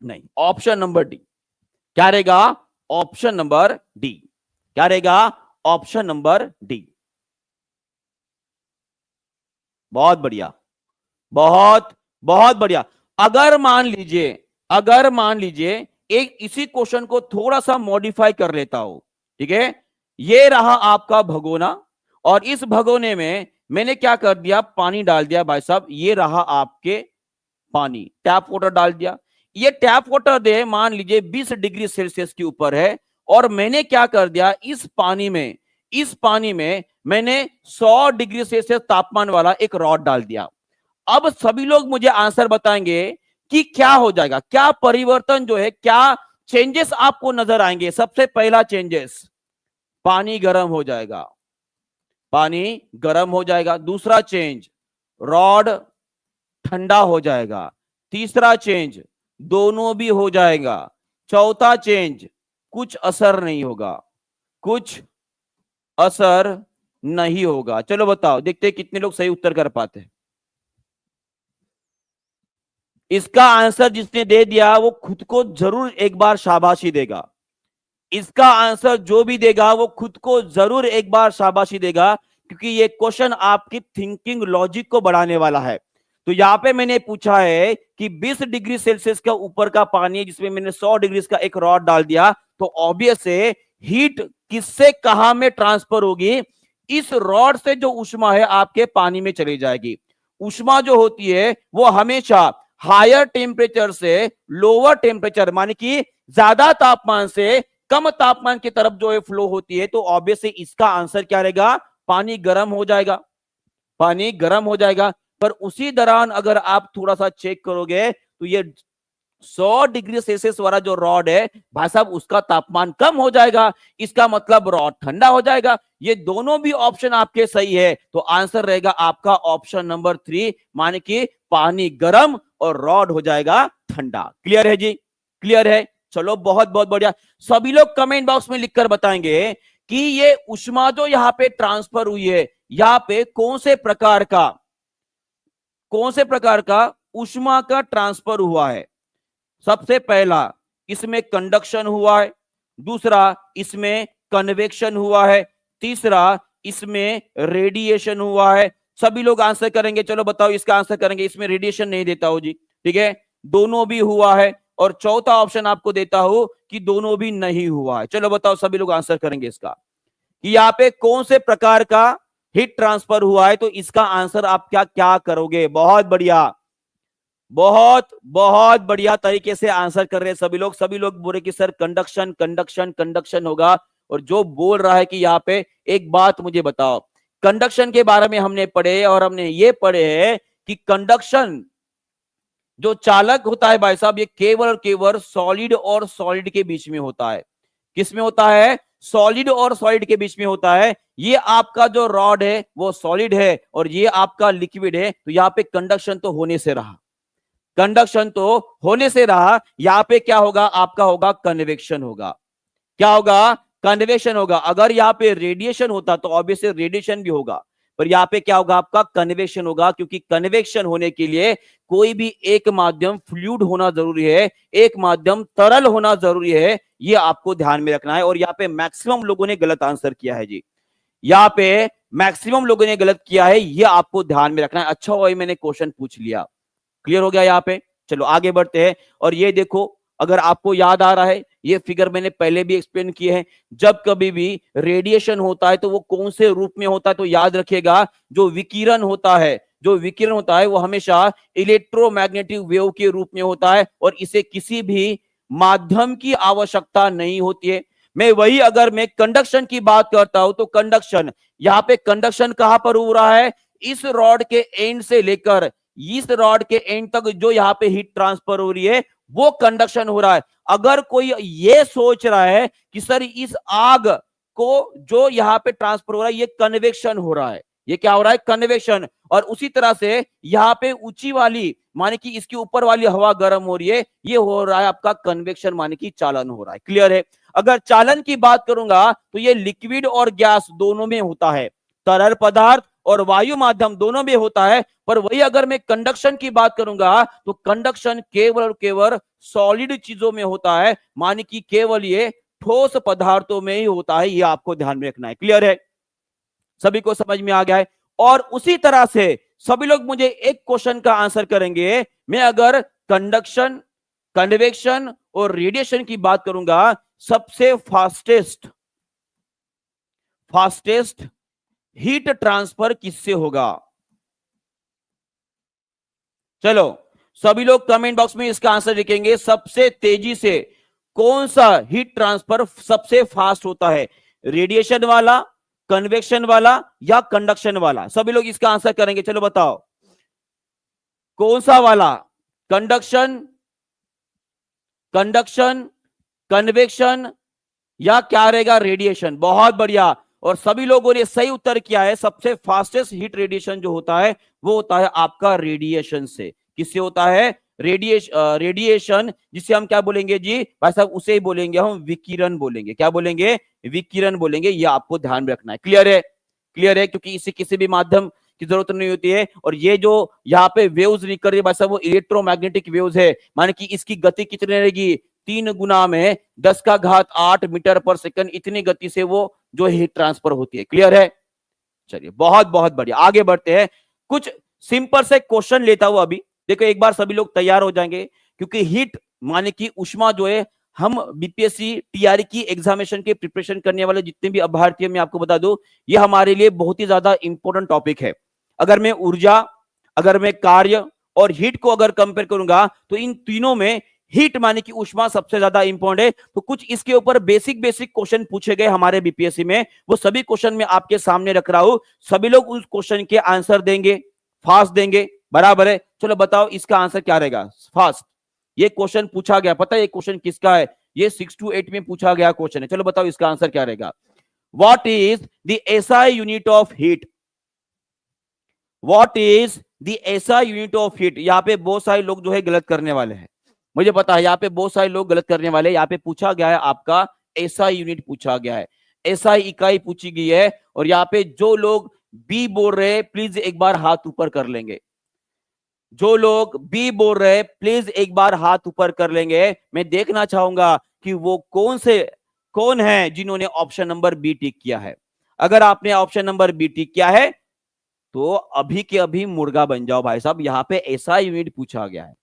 [SPEAKER 1] नहीं, ऑप्शन नंबर डी। क्या रहेगा? Option number D. क्या रहेगा? Option number D. बहुत बढ़िया, बहुत बहुत बढ़िया। अगर मान लीजिए एक इसी क्वेश्चन को थोड़ा सा मॉडिफाई कर लेता हूं, ठीक है? ये रहा आपका भगोना और इस भगोने में मैंने क्या कर दिया, पानी डाल दिया भाई साहब। ये रहा आपके पानी, टैप वाटर डाल दिया। ये टैप वाटर दे मान लीजिए 20 डिग्री सेल्सियस के ऊपर है और मैंने क्या कर दिया, इस पानी में मैंने 100 डिग्री सेल्सियस तापमान वाला एक रॉड डाल दिया। अब सभी लोग मुझे आंसर बताएंगे कि क्या हो जाएगा, क्या परिवर्तन जो है, क्या चेंजेस आपको नजर आएंगे। सबसे पहला चेंजेस, पानी गर्म हो जाएगा, पानी गर्म हो जाएगा। दूसरा चेंज, रॉड ठंडा हो जाएगा। तीसरा चेंज, दोनों भी हो जाएगा। चौथा चेंज, कुछ असर नहीं होगा, कुछ असर नहीं होगा। चलो बताओ, देखते हैं कितने लोग सही उत्तर कर पाते हैं। इसका आंसर जिसने दे दिया वो खुद को जरूर एक बार शाबाशी देगा। इसका आंसर जो भी देगा वो खुद को जरूर एक बार शाबाशी देगा, क्योंकि ये क्वेश्चन आपकी थिंकिंग लॉजिक को बढ़ाने वाला है। तो यहां पे मैंने पूछा है कि 20 डिग्री सेल्सियस का ऊपर का पानी जिसमें मैंने 100 डिग्री का एक रॉड डाल दिया, तो ऑब्वियस है हीट किससे कहां में ट्रांसफर होगी? इस रॉड से जो उष्मा है आपके पानी में चली जाएगी। उष्मा जो होती है वो हमेशा हायर टेम्परेचर से लोअर टेम्परेचर, माने कि ज्यादा तापमान से कम तापमान की तरफ जो है फ्लो होती है। तो ऑब्वियसली इसका आंसर क्या रहेगा? पानी गर्म हो जाएगा, पानी गर्म हो जाएगा। पर उसी दौरान अगर आप थोड़ा सा चेक करोगे तो ये 100 डिग्री सेल्सियस वाला जो रॉड है भाई साहब उसका तापमान कम हो जाएगा, इसका मतलब रॉड ठंडा हो जाएगा। ये दोनों भी ऑप्शन आपके सही है, तो आंसर रहेगा आपका ऑप्शन नंबर 3, माने कि पानी गर्म और रॉड हो जाएगा ठंडा। क्लियर है जी? क्लियर है? चलो बहुत बहुत बढ़िया। सभी लोग कमेंट बॉक्स में लिखकर बताएंगे कि ये ऊष्मा जो यहां पे ट्रांसफर हुई है, यहां पे कौन से प्रकार का ऊष्मा का ट्रांसफर हुआ है। सबसे पहला इसमें कंडक्शन हुआ है, दूसरा इसमें कन्वेक्शन हुआ है, तीसरा इसमें रेडिएशन हुआ है। सभी लोग आंसर करेंगे, चलो बताओ इसका आंसर करेंगे। इसमें रेडिएशन नहीं देता हूं जी, ठीक है, दोनों भी हुआ है, और चौथा ऑप्शन आपको देता हूं कि दोनों भी नहीं हुआ है। चलो बताओ, सभी लोग आंसर करेंगे इसका कि यहाँ पे कौन से प्रकार का हीट ट्रांसफर हुआ है, तो इसका आंसर आप क्या क्या करोगे। बहुत बढ़िया, बहुत बहुत बढ़िया तरीके से आंसर कर रहे हैं सभी लोग। सभी लोग बोले कि सर कंडक्शन कंडक्शन कंडक्शन होगा, और जो बोल रहा है कि यहाँ पे एक बात मुझे बताओ, कंडक्शन के बारे में हमने पढ़े, और हमने ये पढ़े है कि कंडक्शन जो चालक होता है भाई साहब, ये केवल और केवल सॉलिड और सॉलिड के बीच में होता है। किस में होता है? सॉलिड और सॉलिड के बीच में होता है। ये आपका जो रॉड है वो सॉलिड है, और ये आपका लिक्विड है, तो यहाँ पे कंडक्शन तो होने से रहा, कंडक्शन तो होने से रहा। यहां पे क्या होगा? आपका होगा कन्वेक्शन होगा। क्या होगा? कन्वेक्शन होगा। अगर यहां पे रेडिएशन होता तो ऑब्वियसली रेडिएशन भी होगा, पर यहां पे क्या होगा? आपका कन्वेक्शन होगा, क्योंकि कन्वेक्शन होने के लिए कोई भी एक माध्यम फ्लूइड होना जरूरी है, एक माध्यम तरल होना जरूरी है। ये आपको ध्यान में रखना है। और यहाँ पे मैक्सिमम लोगों ने गलत आंसर किया है जी, यहाँ पे मैक्सिमम लोगों ने गलत किया है, ये आपको ध्यान में रखना है। अच्छा हुआ मैंने क्वेश्चन पूछ लिया। क्लियर हो गया यहाँ पे? चलो आगे बढ़ते हैं। और ये देखो, अगर आपको याद आ रहा है, ये फिगर मैंने पहले भी एक्सप्लेन किए हैं। जब कभी भी रेडिएशन होता है तो वो कौन से रूप में होता है, तो याद रखिएगा, जो विकिरण होता है वो हमेशा इलेक्ट्रोमैग्नेटिक वेव के रूप में होता है, और इसे किसी भी माध्यम की आवश्यकता नहीं होती है। अगर मैं कंडक्शन की बात करता हूं, तो कंडक्शन, यहाँ पे कंडक्शन कहां पर हो रहा है? इस रॉड के एंड से लेकर इस रॉड के एंड तक जो यहाँ पे हीट ट्रांसफर हो रही है, वो कंडक्शन हो रहा है। अगर कोई ये सोच रहा है कि सर इस आग को जो यहाँ पे ट्रांसफर हो रहा है, ये कन्वेक्शन हो रहा है, ये क्या हो रहा है? कन्वेक्शन। और उसी तरह से यहाँ पे ऊंची वाली, माने कि इसके ऊपर वाली हवा गर्म हो रही है, ये हो रहा है आपका कन्वेक्शन, माने कि चालन हो रहा है। क्लियर है? अगर चालन की बात करूंगा तो ये लिक्विड और गैस दोनों में होता है, तरल पदार्थ और वायु माध्यम दोनों में होता है। पर वही अगर मैं कंडक्शन की बात करूंगा, तो कंडक्शन केवल और केवल सॉलिड चीजों में होता है, माने कि केवल ये ठोस पदार्थों में ही होता है। ये आपको ध्यान में रखना है। क्लियर है? सभी को समझ में आ गया है? और उसी तरह से सभी लोग मुझे एक क्वेश्चन का आंसर करेंगे। मैं अगर कंडक्शन, कन्वेक्शन और रेडिएशन की बात करूंगा, सबसे फास्टेस्ट हीट ट्रांसफर किससे होगा? चलो सभी लोग कमेंट बॉक्स में इसका आंसर लिखेंगे। सबसे तेजी से कौन सा हीट ट्रांसफर सबसे फास्ट होता है? रेडिएशन वाला, कन्वेक्शन वाला, या कंडक्शन वाला? सभी लोग इसका आंसर करेंगे। चलो बताओ कौन सा वाला? कंडक्शन, कन्वेक्शन, या क्या रहेगा? रेडिएशन। बहुत बढ़िया, और सभी लोगों ने सही उत्तर किया है। सबसे फास्टेस्ट हीट रेडिएशन जो होता है वो होता है आपका रेडिएशन से। किससे होता है? रेडिएशन, जिसे हम क्या बोलेंगे जी भाई साहब? उसे ही बोलेंगे हम विकिरण बोलेंगे। क्या बोलेंगे? विकिरण बोलेंगे। ये आपको ध्यान में रखना है। क्लियर है? क्लियर है? क्योंकि इसे किसी भी माध्यम की जरूरत नहीं होती है। और ये जो यहाँ पे वेव्स निकल रही है भाई साहब, वो इलेक्ट्रोमैग्नेटिक वेव्स है, माने कि इसकी गति कितनी रहेगी? 3 गुना में 10⁸ मीटर पर सेकंड, इतनी गति से वो जो हीट ट्रांसफर होती है। क्लियर है? चलिए बहुत बहुत बढ़िया, आगे बढ़ते हैं। कुछ सिंपल से क्वेश्चन लेता हूं अभी। देखो एक बार सभी लोग तैयार हो जाएंगे, क्योंकि हीट माने कि ऊष्मा जो है, हम बीपीएससी टीआरई की एग्जामिनेशन के प्रिपरेशन करने वाले जितने भी अभ्यर्थी हैं, मैं आपको बता दूं, ये हमारे लिए बहुत ही ज्यादा इंपॉर्टेंट टॉपिक है। अगर मैं ऊर्जा, अगर मैं कार्य और हीट को अगर कंपेयर करूंगा, तो इन तीनों में हीट माने कि ऊष्मा सबसे ज्यादा इंपॉर्टेंट है। तो कुछ इसके ऊपर बेसिक क्वेश्चन पूछे गए हमारे बीपीएससी में, वो सभी क्वेश्चन में आपके सामने रख रहा हूं। सभी लोग उस क्वेश्चन के आंसर देंगे, फास्ट देंगे, बराबर है? चलो बताओ इसका आंसर क्या रहेगा फास्ट। ये क्वेश्चन पूछा गया, पता है ये क्वेश्चन किसका है? ये 6 to 8 में पूछा गया क्वेश्चन है। चलो बताओ इसका आंसर क्या रहेगा। What is the SI unit of heat? What is the SI unit of heat? यहाँ पे बहुत सारे लोग जो है गलत करने वाले हैं, मुझे पता है यहाँ पे बहुत सारे लोग गलत करने वाले हैं। यहाँ पे पूछा गया है आपका एसआई यूनिट पूछा गया है, एसआई इकाई पूछी गई है। और यहाँ पे जो लोग बी बोल रहे हैं प्लीज एक बार हाथ ऊपर कर लेंगे। जो लोग बी बोल रहे हैं प्लीज एक बार हाथ ऊपर कर लेंगे। मैं देखना चाहूंगा कि वो कौन है जिन्होंने ऑप्शन नंबर बी टिक किया है। अगर आपने ऑप्शन नंबर बी टिक किया है तो अभी के अभी मुर्गा बन जाओ भाई साहब। यहाँ पे एसआई यूनिट पूछा गया है।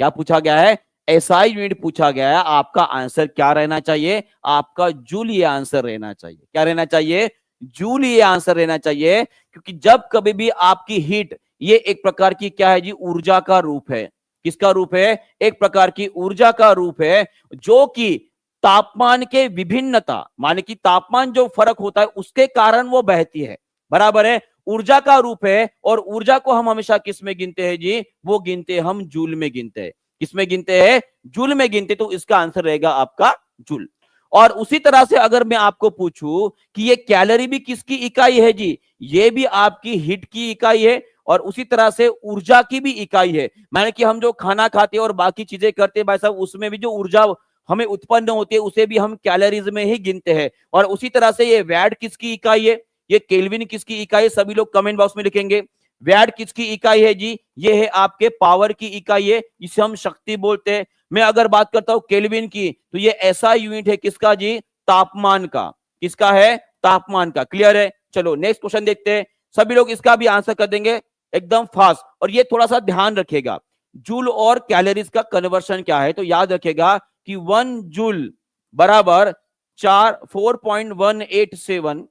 [SPEAKER 1] क्या पूछा गया है? एसआई यूनिट पूछा गया है। आपका आंसर क्या रहना चाहिए? आपका जूल ये आंसर रहना चाहिए। क्या रहना चाहिए? जूल ये आंसर रहना चाहिए। क्योंकि जब कभी भी आपकी हीट, ये एक प्रकार की क्या है जी? ऊर्जा का रूप है। किसका रूप है? एक प्रकार की ऊर्जा का रूप है, जो कि तापमान के विभिन्नता, माने कि तापमान जो फर्क होता है उसके कारण वो बहती है, बराबर है। ऊर्जा का रूप है। और ऊर्जा को हम हमेशा किस में गिनते हैं जी? वो गिनते हैं हम जूल में गिनते हैं। किसमें गिनते हैं? जूल में गिनते। तो इसका आंसर रहेगा आपका जूल। और उसी तरह से अगर मैं आपको पूछूं कि ये कैलोरी भी किसकी इकाई है जी? ये भी आपकी हीट की इकाई है और उसी तरह से ऊर्जा की भी इकाई है। माने कि हम जो खाना खाते हैं और बाकी चीजें करते हैं भाई साहब, उसमें भी जो ऊर्जा हमें उत्पन्न होती है उसे भी हम कैलोरीज में ही गिनते हैं। और उसी तरह से ये वैट किसकी इकाई है? ये केल्विन किसकी इकाई है? सभी लोग कमेंट बॉक्स में लिखेंगे। वैट किसकी इकाई है जी? ये है आपके पावर की इकाई है, इसे हम शक्ति बोलते हैं। मैं अगर बात करता हूं केल्विन की, तो ये ऐसा यूनिट है किसका जी? तापमान का। किसका है? तापमान का। क्लियर है? चलो नेक्स्ट क्वेश्चन देखते हैं। सभी लोग इसका भी आंसर कर देंगे एकदम फास्ट। और ये थोड़ा सा ध्यान रखिएगा, जूल और कैलोरीज का कन्वर्शन क्या है। तो याद रखिएगा कि 1 जूल बराबर 4.187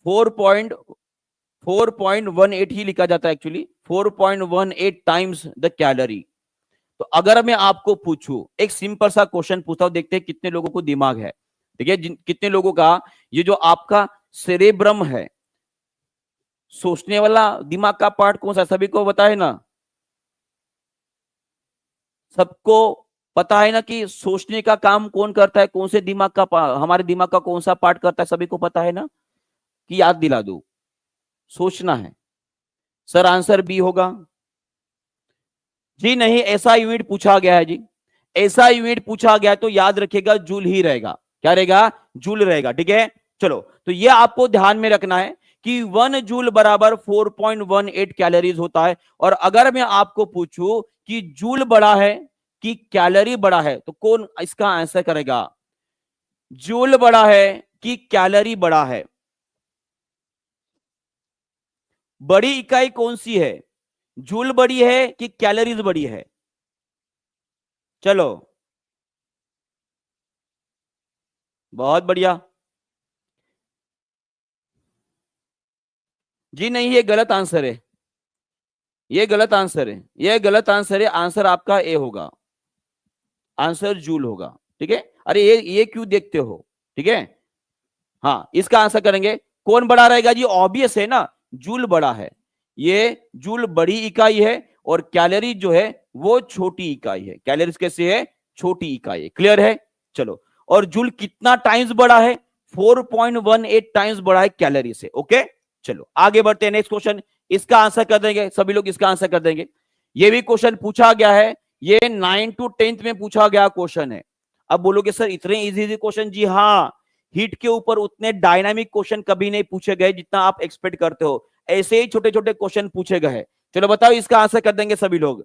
[SPEAKER 1] 4.18 ही लिखा जाता है एक्चुअली, 4.18 टाइम्स द कैलोरी। तो अगर मैं आपको पूछूं, एक सिंपल सा क्वेश्चन पूछता हूं, देखते हैं कितने लोगों को दिमाग है। देखिए कितने लोगों का ये जो आपका सेरेब्रम है, सोचने वाला दिमाग का पार्ट कौन सा? सभी को पता है ना? सबको पता है ना कि सोचने का काम कौन करता है? कौन से दिमाग का हमारे दिमाग का कौन सा पार्ट करता है? सभी को पता है ना? कि याद दिला दूं, सोचना है। सर आंसर बी होगा जी? नहीं, ऐसा यूनिट पूछा गया है जी। ऐसा यूनिट पूछा गया तो याद रखिएगा जूल ही रहेगा। क्या रहेगा? जूल रहेगा। ठीक है, चलो तो ये आपको ध्यान में रखना है कि 1 जूल बराबर 4.18 कैलोरीज होता है। और अगर मैं आपको पूछूं कि जूल बड़ा है कि कैलोरी बड़ा है, तो कौन इसका आंसर करेगा? जूल बड़ा है कि कैलोरी बड़ा है? बड़ी इकाई कौन सी है? जूल बड़ी है कि कैलोरीज बड़ी है? चलो, बहुत बढ़िया जी। नहीं, ये गलत आंसर है। ये गलत आंसर है। ये गलत आंसर है। आंसर आपका ए होगा। आंसर जूल होगा। ठीक है, अरे ये क्यों देखते हो? ठीक है, हाँ इसका आंसर करेंगे। कौन बड़ा रहेगा जी? ऑब्वियस है ना, जूल बड़ा है। ये जूल बड़ी इकाई है और कैलोरी जो है वो छोटी इकाई है। कैलोरीज कैसे है? छोटी इकाई है। क्लियर है? चलो, और जूल कितना टाइम्स बड़ा है? 4.18 टाइम्स बड़ा है कैलोरी से। ओके, चलो आगे बढ़ते हैं। नेक्स्ट क्वेश्चन, इसका आंसर कर देंगे सभी लोग, इसका आंसर कर देंगे। ये भी क्वेश्चन पूछा गया है, ये 9 to 10 में पूछा गया क्वेश्चन है। अब बोलोगे सर इतने इजी क्वेश्चन? जी हाँ, हीट के ऊपर उतने डायनामिक क्वेश्चन कभी नहीं पूछे गए जितना आप एक्सपेक्ट करते हो। ऐसे ही छोटे छोटे क्वेश्चन पूछे गए। चलो बताओ, इसका आंसर कर देंगे सभी लोग।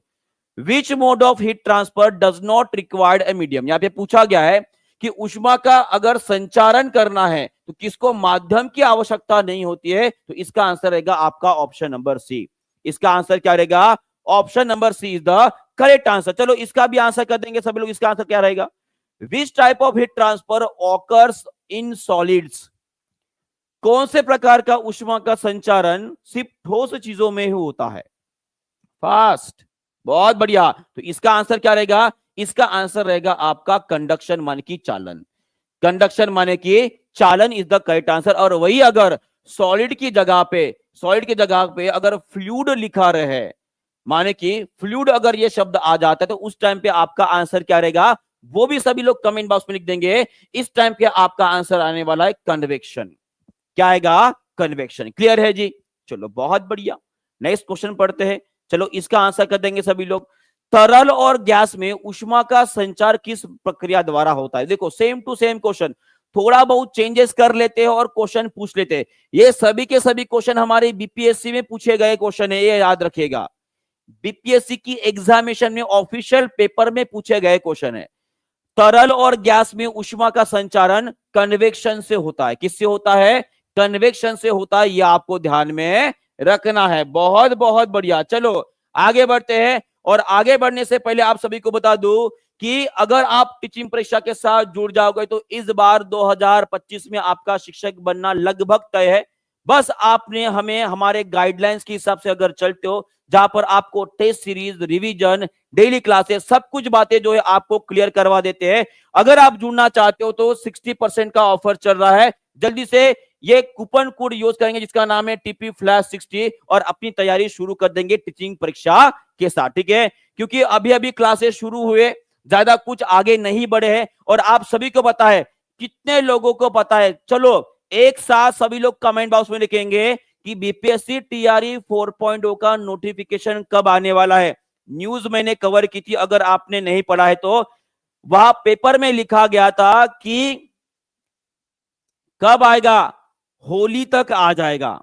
[SPEAKER 1] Which mode of heat transfer does not required a medium? यहां पे पूछा गया है कि उष्मा का अगर संचारण करना है तो किसको माध्यम की आवश्यकता नहीं होती है? तो इसका आंसर रहेगा आपका ऑप्शन नंबर सी। इसका आंसर क्या रहेगा? Option number C is the correct answer. चलो इसका भी आंसर कर देंगे सभी लोग। इसका आंसर क्या रहेगा? Which type of heat transfer occurs in solids? कौन से प्रकार का उष्मा का संचारण सिर्फ ठोस चीजों में ही होता है? फास्ट, बहुत बढ़िया। तो इसका आंसर क्या रहेगा? इसका आंसर रहेगा आपका कंडक्शन माने की चालन। कंडक्शन माने की चालन इज द करेक्ट आंसर। और वही अगर सॉलिड की जगह पे अगर फ्लूइड लिखा रहे, माने कि फ्लूइड अगर ये शब्द आ जाता है तो उस टाइम पे आपका आंसर क्या रहेगा, वो भी सभी लोग कमेंट बॉक्स में लिख देंगे। इस टाइम पे आपका आंसर आने वाला है कन्वेक्शन। क्या आएगा? कन्वेक्शन। क्लियर है जी? चलो बहुत बढ़िया, नेक्स्ट क्वेश्चन पढ़ते हैं। चलो इसका आंसर कर देंगे सभी लोग। तरल और गैस में ऊष्मा का संचार किस प्रक्रिया द्वारा होता है? देखो सेम टू सेम क्वेश्चन, थोड़ा बहुत चेंजेस कर लेते हैं और क्वेश्चन पूछ लेते हैं। ये सभी के सभी क्वेश्चन हमारे बीपीएससी में पूछे गए क्वेश्चन है, ये याद रखिएगा। बीपीएससी की एग्जामिनेशन में ऑफिशियल पेपर में पूछे गए क्वेश्चन है। तरल और गैस में ऊष्मा का संचारण कन्वेक्शन से होता है। किससे होता है? कन्वेक्शन से होता है। यह आपको ध्यान में रखना है। बहुत बहुत बढ़िया। चलो आगे बढ़ते हैं, और आगे बढ़ने से पहले आप सभी को बता दूं कि अगर आप टीचिंग परीक्षा के साथ जुड़ जाओगे तो इस बार 2025 में आपका शिक्षक बनना लगभग तय है। बस आपने हमें हमारे गाइडलाइंस के हिसाब से अगर चलते हो, जहां पर आपको test series, revision, daily classes, सब कुछ बातें जो है आपको क्लियर करवा देते हैं। अगर आप जुड़ना चाहते हो तो 60% का ऑफर चल रहा है। जल्दी से ये कूपन कोड यूज करेंगे जिसका नाम है टीपी फ्लैश 60, और अपनी तैयारी शुरू कर देंगे टीचिंग परीक्षा के साथ। ठीक है, क्योंकि अभी अभी क्लासेस शुरू हुए, ज्यादा कुछ आगे नहीं बढ़े हैं, और आप सभी को पता है। कितने लोगों को पता है? चलो एक साथ सभी लोग कमेंट बॉक्स में लिखेंगे कि बीपीएससी टीआरई 4.0 का नोटिफिकेशन कब आने वाला है। न्यूज मैंने कवर की थी, अगर आपने नहीं पढ़ा है तो वहां पेपर में लिखा गया था कि कब आएगा, होली तक आ जाएगा।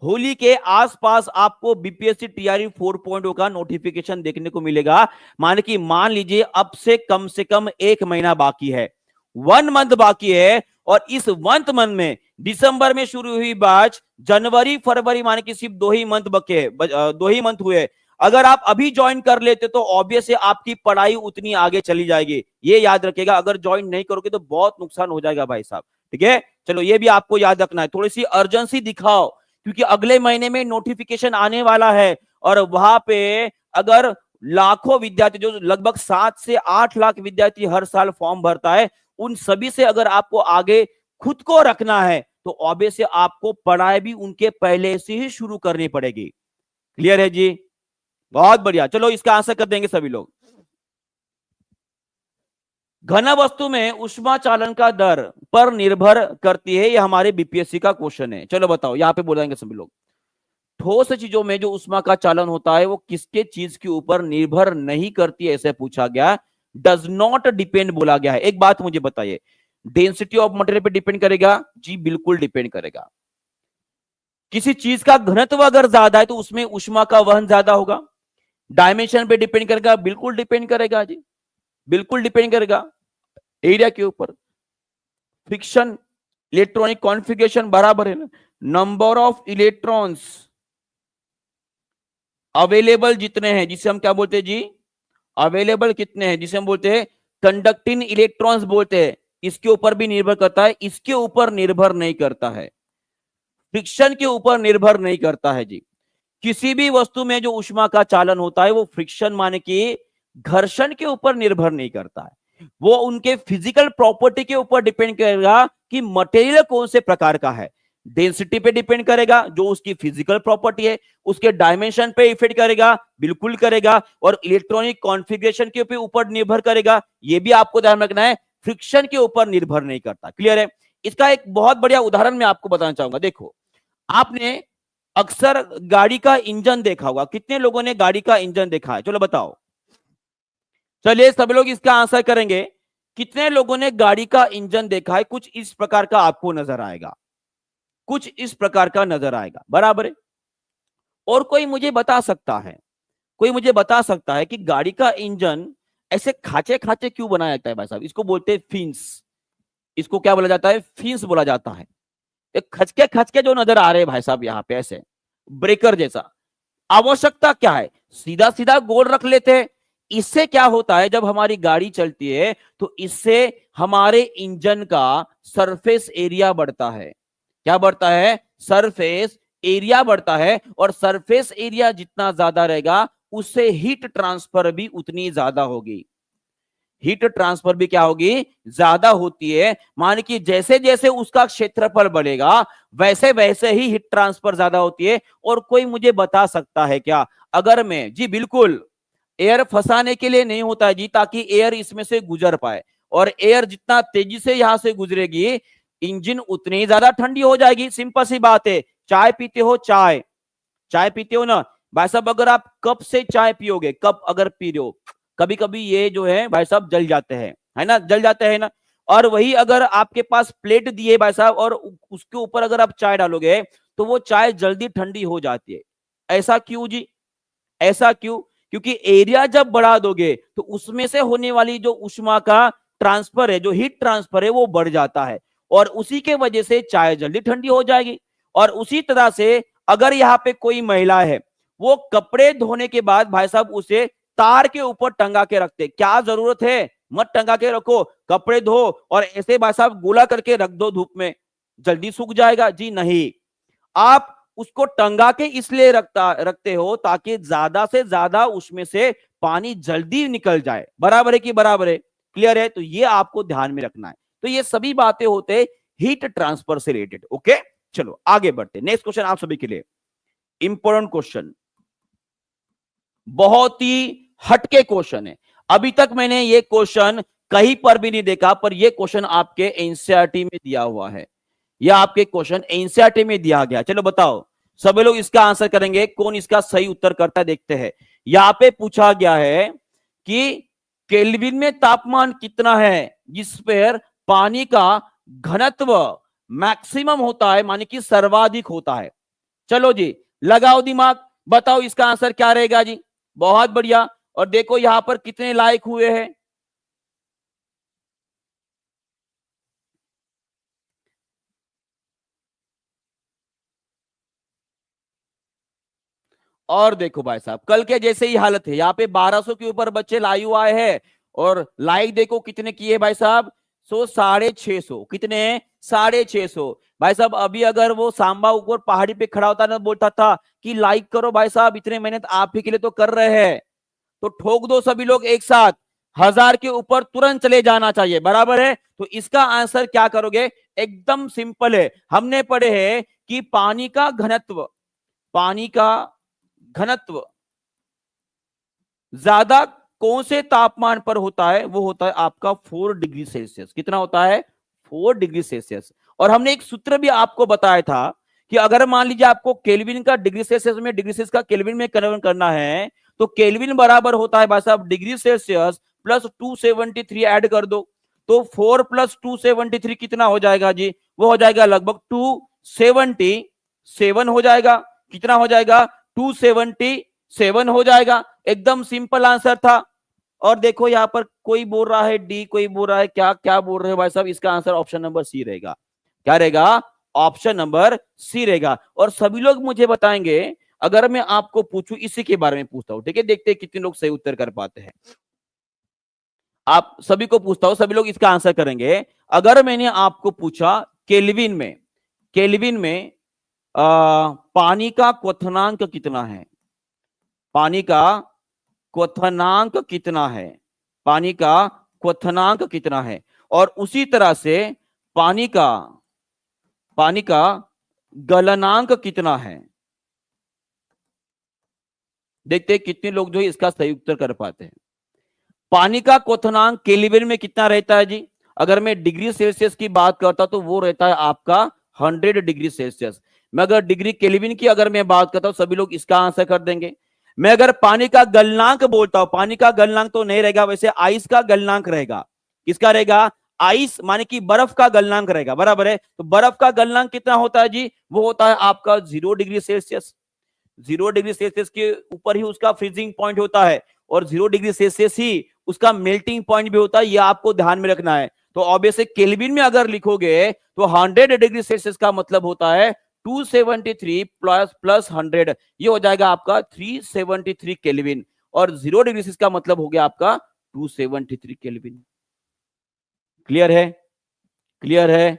[SPEAKER 1] होली के आसपास आपको बीपीएससी टीआरई 4.0 का नोटिफिकेशन देखने को मिलेगा। मान लीजिए अब से कम 1 महीना बाकी है, 1 मंथ बाकी है, और इस 1 मंथ में दिसंबर में शुरू हुई बैच, जनवरी फरवरी माने कि सिर्फ 2 ही मंथ बचे, 2 ही मंथ हुए। अगर आप अभी ज्वाइन कर लेते तो ऑब्वियस है आपकी पढ़ाई उतनी आगे चली जाएगी। ये याद रखिएगा, अगर ज्वाइन नहीं करोगे तो बहुत नुकसान हो जाएगा भाई साहब। ठीक है, चलो ये भी आपको याद रखना है। थोड़ी सी अर्जेंसी दिखाओ, क्योंकि अगले महीने में नोटिफिकेशन आने वाला है, और वहां पे अगर लाखों विद्यार्थी, जो लगभग 7 से 8 लाख विद्यार्थी हर साल फॉर्म भरता है, उन सभी से अगर आपको आगे खुद को रखना है तो ऑब्वियस आपको पढ़ाई भी उनके पहले से ही शुरू करनी पड़ेगी। क्लियर है जी? बहुत बढ़िया। चलो इसका आंसर कर देंगे सभी लोग। घन वस्तु में ऊष्मा चालन का दर पर निर्भर करती है, ये हमारे बीपीएससी का क्वेश्चन है। चलो बताओ, यहां पे बोलेंगे सभी लोग। ठोस चीजों में जो ऊष्मा का चालन होता है वो किसके चीज के ऊपर निर्भर नहीं करती है, ऐसे पूछा गया। डज नॉट डिपेंड बोला गया है। एक बात मुझे बताइए, डेंसिटी ऑफ मटेरियल पे डिपेंड करेगा? जी बिल्कुल डिपेंड करेगा। किसी चीज का घनत्व अगर ज्यादा है तो उसमें ऊष्मा का वहन ज्यादा होगा। डायमेंशन पे डिपेंड करेगा? बिल्कुल डिपेंड करेगा जी, बिल्कुल डिपेंड करेगा। एरिया के ऊपर, फ्रिक्शन, इलेक्ट्रॉनिक कॉन्फ़िगरेशन बराबर है ना, नंबर ऑफ इलेक्ट्रॉन्स अवेलेबल जितने हैं, जिसे हम क्या बोलते हैं जी, अवेलेबल कितने हैं, जिसे हम बोलते हैं कंडक्टिंग इलेक्ट्रॉन्स बोलते हैं, इसके ऊपर भी निर्भर करता है। इसके ऊपर निर्भर नहीं करता है, फ्रिक्शन के ऊपर निर्भर नहीं करता है जी। किसी भी वस्तु में जो ऊष्मा का चालन होता है वो फ्रिक्शन माने कि घर्षण के ऊपर निर्भर नहीं करता है, वो उनके फिजिकल प्रॉपर्टी के ऊपर डिपेंड करेगा कि मटेरियल कौन से प्रकार का है। डेंसिटी पे डिपेंड करेगा, जो उसकी फिजिकल प्रॉपर्टी है। उसके डायमेंशन पे इफेक्ट करेगा, बिल्कुल करेगा। और इलेक्ट्रॉनिक कॉन्फ़िगरेशन के ऊपर निर्भर करेगा, ये भी आपको ध्यान रखना है, फ्रिक्शन के ऊपर निर्भर नहीं करता। क्लियर है? इसका एक बहुत बढ़िया उदाहरण मैं आपको बताना चाहूंगा। देखो, आपने अक्सर गाड़ी का इंजन देखा होगा। कितने लोगों ने गाड़ी का इंजन देखा है? चलो बताओ। चलिए सब लोग इसका आंसर करेंगे। कितने लोगों ने गाड़ी का इंजन देखा है? कुछ इस प्रकार का आपको नजर आएगा, कुछ इस प्रकार का नजर आएगा, बराबर है। और कोई मुझे बता सकता है, कोई मुझे बता सकता है कि गाड़ी का इंजन ऐसे खाचे खाचे क्यों बनाया जाता है भाई साहब? इसको बोलते हैं फिन्स। इसको क्या बोला जाता है? फिन्स बोला जाता है। एक खचके खचके जो नजर आ रहे हैं भाई साहब यहां पे, ऐसे ब्रेकर जैसा, आवश्यकता क्या है? सीधा सीधा गोल रख लेते हैं। इससे क्या होता है, जब हमारी गाड़ी चलती है तो इससे हमारे इंजन का सरफेस एरिया बढ़ता है। क्या बढ़ता है? सरफेस एरिया बढ़ता है। और सरफेस एरिया जितना ज्यादा रहेगा उससे हीट ट्रांसफर भी उतनी ज्यादा होगी। हीट ट्रांसफर भी क्या होगी, ज्यादा होती है। मान कि जैसे जैसे उसका क्षेत्रफल बढ़ेगा वैसे वैसे ही हीट ट्रांसफर ज्यादा होती है। और कोई मुझे बता सकता है क्या, अगर मैं, जी बिल्कुल, एयर फंसाने के लिए नहीं होता है जी, ताकि एयर इसमें से गुजर पाए, और एयर जितना तेजी से यहां से गुजरेगी इंजन उतनी ही ज्यादा ठंडी हो जाएगी। सिंपल सी बात है। चाय पीते हो, चाय चाय पीते हो ना भाई साहब, अगर आप कप से चाय पियोगे, कप अगर पी रहे हो, कभी कभी ये जो है भाई साहब जल जाते हैं, है ना, जल जाते हैं ना। और वही अगर आपके पास प्लेट दी है भाई साहब और उसके ऊपर अगर आप चाय डालोगे तो वो चाय जल्दी ठंडी हो जाती है। ऐसा क्यों जी, ऐसा क्यों? क्योंकि एरिया जब बढ़ा दोगे तो उसमें से होने वाली जो ऊष्मा का ट्रांसफर है, जो हीट ट्रांसफर है, वो बढ़ जाता है और उसी के वजह से चाय जल्दी ठंडी हो जाएगी। और उसी तरह से अगर यहाँ पे कोई महिला है, वो कपड़े धोने के बाद भाई साहब उसे तार के ऊपर टंगा के रखते, क्या जरूरत है, मत टंगा के रखो, कपड़े धो और ऐसे भाई साहब गोला करके रख दो धूप में, जल्दी सूख जाएगा। जी नहीं, आप उसको टंगा के इसलिए रखते हो ताकि ज्यादा से ज्यादा उसमें से पानी जल्दी निकल जाए। बराबर है कि बराबर है, क्लियर है? तो ये आपको ध्यान में रखना है। तो ये सभी बातें होते हीट ट्रांसफर से रिलेटेड। ओके, चलो आगे बढ़ते। नेक्स्ट क्वेश्चन आप सभी के लिए इंपॉर्टेंट क्वेश्चन, बहुत ही हटके क्वेश्चन है। अभी तक मैंने ये क्वेश्चन कहीं पर भी नहीं देखा, पर ये क्वेश्चन आपके एनसीईआरटी में दिया हुआ है, यह आपके क्वेश्चन एनसीईआरटी में दिया गया। चलो बताओ, सभी लोग इसका आंसर करेंगे, कौन इसका सही उत्तर करता है देखते हैं। यहां पे पूछा गया है कि केल्विन में तापमान कितना है जिस पर पानी का घनत्व मैक्सिमम होता है, माने कि सर्वाधिक होता है। चलो जी, लगाओ दिमाग, बताओ इसका आंसर क्या रहेगा जी। बहुत बढ़िया। और देखो यहां पर कितने लायक हुए हैं, और देखो भाई साहब कल के जैसे ही हालत है। यहाँ पे 1200 के ऊपर बच्चे लाइव आए हैं और लाइक देखो कितने किए भाई साहब, 650, कितने, 650। भाई साहब अभी अगर वो सांबा ऊपर पहाड़ी पे खड़ा होता ना, बोलता था कि लाइक करो भाई साहब, इतने मेहनत आप ही के लिए तो कर रहे हैं, तो ठोक दो सभी लोग एक साथ, 1000 के ऊपर तुरंत चले जाना चाहिए। बराबर है? तो इसका आंसर क्या करोगे, एकदम सिंपल है। हमने पढ़े हैं कि पानी का घनत्व, पानी का घनत्व ज्यादा कौन से तापमान पर होता है, वो होता है आपका 4 डिग्री सेल्सियस। कितना होता है, 4 डिग्री सेल्सियस। और हमने एक सूत्र भी आपको बताया था कि अगर मान लीजिए आपको केल्विन का डिग्री सेल्सियस में, डिग्री सेल्सियस का केल्विन में कन्वर्ट करना है, तो केल्विन बराबर होता है भाई साहब डिग्री सेल्सियस प्लस 273 ऐड कर दो, तो 4 प्लस 273 कितना हो जाएगा जी, वो हो जाएगा लगभग 277 हो जाएगा। कितना हो जाएगा, 277 हो जाएगा। एकदम सिंपल आंसर था। और देखो यहां पर कोई बोल रहा है डी, कोई बोल रहा है क्या, क्या बोल रहे हो भाई साहब, इसका आंसर ऑप्शन नंबर सी रहेगा। क्या रहेगा, ऑप्शन नंबर सी रहेगा। और सभी लोग मुझे बताएंगे, अगर मैं आपको पूछूं इसी के बारे में पूछता हूं, ठीक है, देखते हैं कितने लोग सही उत्तर कर पाते हैं। आप सभी को पूछता हूं, सभी लोग इसका आंसर करेंगे। अगर मैंने आपको पूछा केल्विन में, केल्विन में पानी का क्वथनांक कितना है, पानी का क्वथनांक कितना है, पानी का क्वथनांक कितना है, और उसी तरह से पानी का, पानी का गलनांक कितना है। देखते हैं कितने लोग जो है इसका सही उत्तर कर पाते हैं। पानी का क्वथनांक केल्विन में कितना रहता है जी, अगर मैं डिग्री सेल्सियस की बात करता तो वो रहता है आपका 100 डिग्री सेल्सियस। मैं अगर डिग्री केल्विन की अगर मैं बात करता हूं, सभी लोग इसका आंसर कर देंगे। मैं अगर पानी का गलनांक बोलता हूं, पानी का गलनांक तो नहीं रहेगा, वैसे आइस का गलनांक रहेगा। किसका रहेगा, आइस माने कि बर्फ का गलनांक रहेगा। बराबर है? तो बर्फ का गलनांक कितना होता है जी, वो होता है आपका 0 डिग्री सेल्सियस। 0 डिग्री सेल्सियस के ऊपर ही उसका फ्रीजिंग पॉइंट होता है, और 0 डिग्री सेल्सियस ही उसका मेल्टिंग पॉइंट भी होता है। ये आपको ध्यान में रखना है। तो ऑब्वियसली केल्विन में अगर लिखोगे तो 100 डिग्री सेल्सियस का मतलब होता है 273 प्लस 100, ये हो जाएगा आपका 373 केल्विन। और 0 डिग्री सेल्सियस का मतलब हो गया आपका 273 केल्विन। क्लियर है, क्लियर है,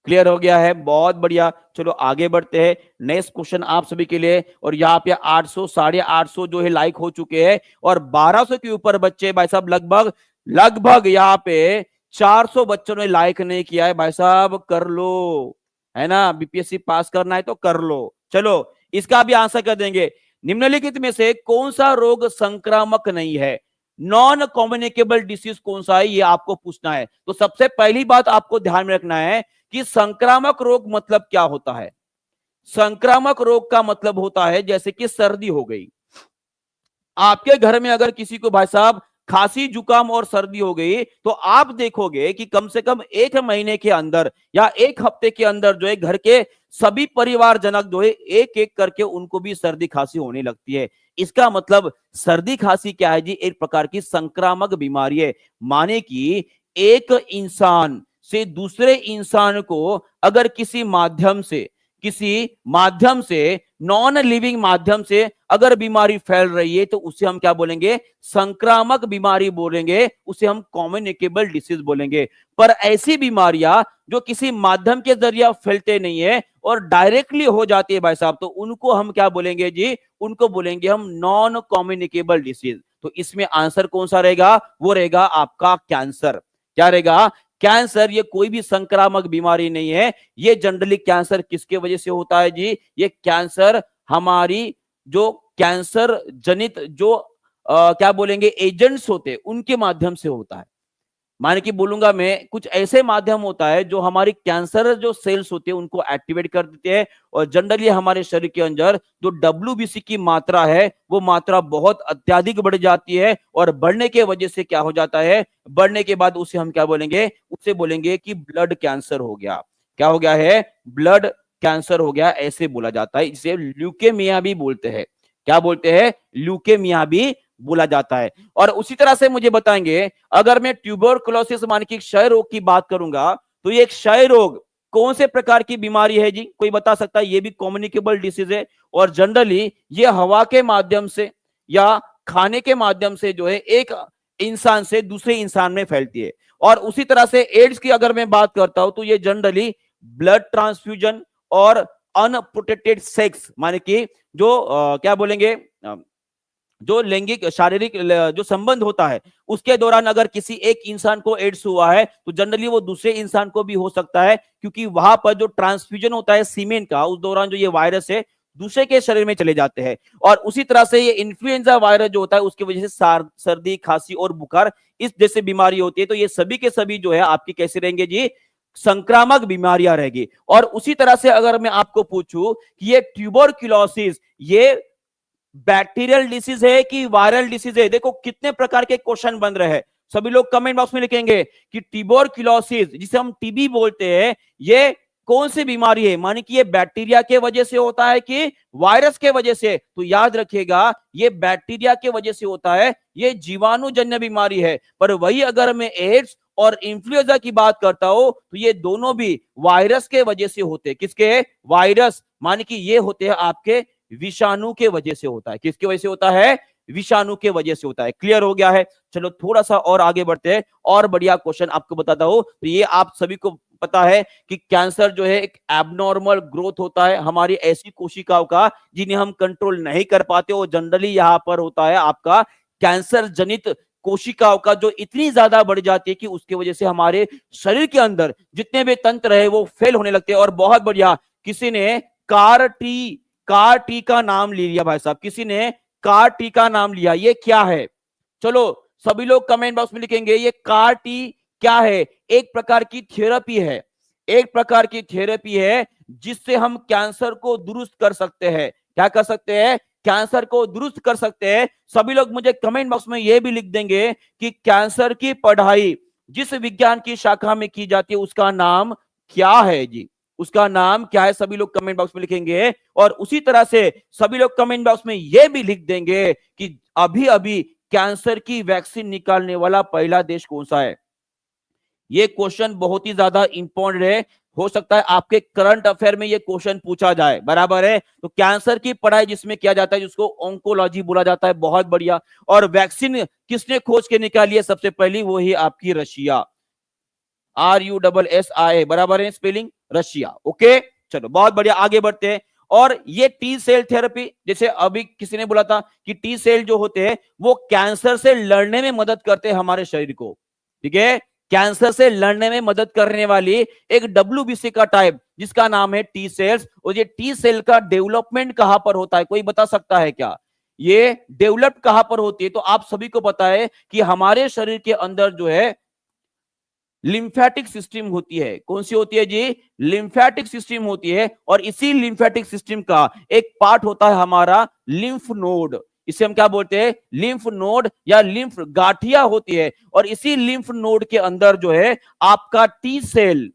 [SPEAKER 1] क्लियर हो गया है, बहुत बढ़िया। चलो आगे बढ़ते हैं। नेक्स्ट क्वेश्चन आप सभी के लिए, और यहाँ पे 800 850 जो है लाइक हो चुके हैं, और 1200 के ऊपर बच्चे भाई साहब लगभग लगभग यहाँ पे 400 बच्चों ने लाइक नहीं किया है। भाई साहब कर लो, है ना, बीपीएससी पास करना है तो कर लो। चलो इसका भी आंसर कर देंगे। निम्नलिखित में से कौन सा रोग संक्रामक नहीं है? नॉन कम्युनिकेबल डिसीज कौन सा है, ये आपको पूछना है। तो सबसे पहली बात आपको ध्यान में रखना है कि संक्रामक रोग मतलब क्या होता है। संक्रामक रोग का मतलब होता है जैसे कि सर्दी हो गई, आपके घर में अगर किसी को भाई साहब खांसी जुकाम और सर्दी हो गई तो आप देखोगे कि कम से कम 1 महीने के अंदर या 1 हफ्ते के अंदर जो है घर के सभी परिवारजनक जो है एक एक करके उनको भी सर्दी खांसी होने लगती है। इसका मतलब सर्दी खांसी क्या है जी? एक प्रकार की संक्रामक बीमारी है। माने कि एक इंसान से दूसरे इंसान को अगर किसी माध्यम से नॉन लिविंग माध्यम से अगर बीमारी फैल रही है तो उसे हम क्या बोलेंगे? संक्रामक बीमारी बोलेंगे, उसे हम कम्युनिकेबल डिसीज बोलेंगे। पर ऐसी बीमारियां जो किसी माध्यम के जरिए फैलते नहीं है और डायरेक्टली हो जाती है भाई साहब, तो उनको हम क्या बोलेंगे जी? उनको बोलेंगे हम नॉन कम्युनिकेबल डिसीज। तो इसमें आंसर कौन सा रहेगा? वो रहेगा आपका कैंसर। क्या रहेगा? कैंसर। ये कोई भी संक्रामक बीमारी नहीं है। ये जनरली कैंसर किसके वजह से होता है जी? ये कैंसर हमारी जो कैंसर जनित जो क्या बोलेंगे एजेंट्स होते हैं उनके माध्यम से होता है। माने कि बोलूंगा मैं, कुछ ऐसे माध्यम होता है जो हमारी कैंसर जो सेल्स होते हैं उनको एक्टिवेट कर देते हैं और जनरली हमारे शरीर के अंदर जो डब्ल्यूबीसी की मात्रा है वो मात्रा बहुत अत्यधिक बढ़ जाती है और बढ़ने के वजह से क्या हो जाता है? बढ़ने के बाद उसे हम क्या बोलेंगे? उसे बोलेंगे कि ब्लड कैंसर हो गया। क्या हो गया है? ब्लड कैंसर हो गया, ऐसे बोला जाता है। इसे ल्यूकेमिया भी बोलते हैं। क्या बोलते हैं? ल्यूकेमिया भी बोला जाता है। और उसी तरह से मुझे बताएंगे, अगर मैं ट्यूबरकुलोसिस मान की क्षय रोग की बात करूंगा तो ये क्षय रोग कौन से प्रकार की बीमारी है जी? कोई बता सकता है? ये भी कम्युनिकेबल डिसीज है और जनरली ये हवा के माध्यम से या खाने के माध्यम से जो है एक इंसान से दूसरे इंसान में फैलती है। और उसी तरह से एड्स की अगर मैं बात करता हूं तो ये जनरली ब्लड ट्रांसफ्यूजन और अनप्रोटेक्टेड सेक्स माने कि जो क्या बोलेंगे जो लैंगिक शारीरिक जो संबंध होता है उसके दौरान अगर किसी एक इंसान को एड्स हुआ है तो जनरली वो दूसरे इंसान को भी हो सकता है, क्योंकि वहां पर जो ट्रांसफ्यूजन होता है सीमेन का, उस दौरान जो ये वायरस है दूसरे के शरीर में चले जाते हैं। और उसी तरह से ये इन्फ्लुएंजा वायरस जो होता है उसकी वजह से सर्दी खांसी और बुखार इस जैसे बीमारी होती है। तो ये सभी के सभी जो है आपकी कैसे रहेंगे जी? संक्रामक बीमारियां रहेगी। और उसी तरह से अगर मैं आपको पूछूं कि ये ट्यूबरकुलोसिस ये बैक्टीरियल डिसीज है कि वायरल डिसीज है? देखो कितने प्रकार के क्वेश्चन बन रहे हैं। सभी लोग कमेंट बॉक्स में लिखेंगे कि ट्यूबरकुलोसिस जिसे हम टीबी बोलते हैं ये कौन सी बीमारी है? माने कि ये बैक्टीरिया के वजह से होता है कि वायरस के वजह से? तो याद रखिएगा ये बैक्टीरिया के वजह से होता है, ये जीवाणुजन्य बीमारी है। पर वही अगर मैं एड्स और इन्फ्लुएंजा की बात करता हूं तो ये दोनों भी वायरस के वजह से होते हैं। किसके? वायरस। माने कि ये होते हैं आपके विषाणु के वजह से होता है। किसकी वजह से होता है? विषाणु के वजह से होता है। क्लियर हो गया है? चलो थोड़ा सा और आगे बढ़ते हैं और बढ़िया क्वेश्चन आपको बताता हूं। तो ये आप सभी को पता है कि कैंसर जो है एक एबनॉर्मल ग्रोथ होता है हमारी ऐसी कोशिकाओं का जिन्हें हम कंट्रोल नहीं कर पाते और जनरली यहां पर होता है आपका कैंसर जनित कोशिकाओं का जो इतनी ज्यादा बढ़ जाती है कि उसकी वजह से हमारे शरीर के अंदर जितने भी तंत्र है वो फेल होने लगते हैं। और बहुत बढ़िया, किसी ने कार टी का नाम ले लिया भाई साहब, किसी ने कार टी का नाम लिया। ये क्या है? चलो सभी लोग कमेंट बॉक्स में लिखेंगे ये कार टी क्या है? एक प्रकार की थेरेपी है, एक प्रकार की थेरेपी है जिससे हम कैंसर को दुरुस्त कर सकते हैं। क्या कर सकते हैं? कैंसर को दुरुस्त कर सकते हैं। सभी लोग मुझे कमेंट बॉक्स में यह भी लिख देंगे कि कैंसर की पढ़ाई जिस विज्ञान की शाखा में की जाती है उसका नाम क्या है जी? उसका नाम क्या है? सभी लोग कमेंट बॉक्स में लिखेंगे। और उसी तरह से सभी लोग कमेंट बॉक्स में यह भी लिख देंगे कि अभी अभी कैंसर की वैक्सीन निकालने वाला पहला देश कौन सा है? ये क्वेश्चन बहुत ही ज्यादा इंपॉर्टेंट है। हो सकता है आपके करंट अफेयर में ये क्वेश्चन पूछा जाए, बराबर है? तो कैंसर की पढ़ाई जिसमें किया जाता है जिसको ऑन्कोलॉजी बोला जाता है। बहुत बढ़िया। और वैक्सीन किसने खोज के निकाली है सबसे पहली? वो ही आपकी रशिया, RUSSIA, बराबर है स्पेलिंग, रशिया। ओके चलो बहुत बढ़िया, आगे बढ़ते हैं। और ये टी सेल थेरेपी, जैसे अभी किसी ने बोला था कि टी सेल जो होते हैं वो कैंसर से लड़ने में मदद करते हैं हमारे शरीर को, ठीक है, कैंसर से लड़ने में मदद करने वाली एक WBC का टाइप जिसका नाम है टी सेल्स। और ये टी सेल का डेवलपमेंट कहां पर होता है, कोई बता सकता है क्या? ये डेवलप कहां पर होती है? तो आप सभी को पता है कि हमारे शरीर के अंदर जो है लिम्फेटिक सिस्टम होती है। कौन सी होती है जी? लिम्फेटिक सिस्टम होती है। और इसी लिम्फेटिक सिस्टम का एक पार्ट होता है हमारा लिम्फ नोड। इसे हम क्या बोलते हैं? लिम्फ नोड या लिम्फ गाठिया होती है। और इसी लिम्फ नोड के अंदर जो है आपका टी सेल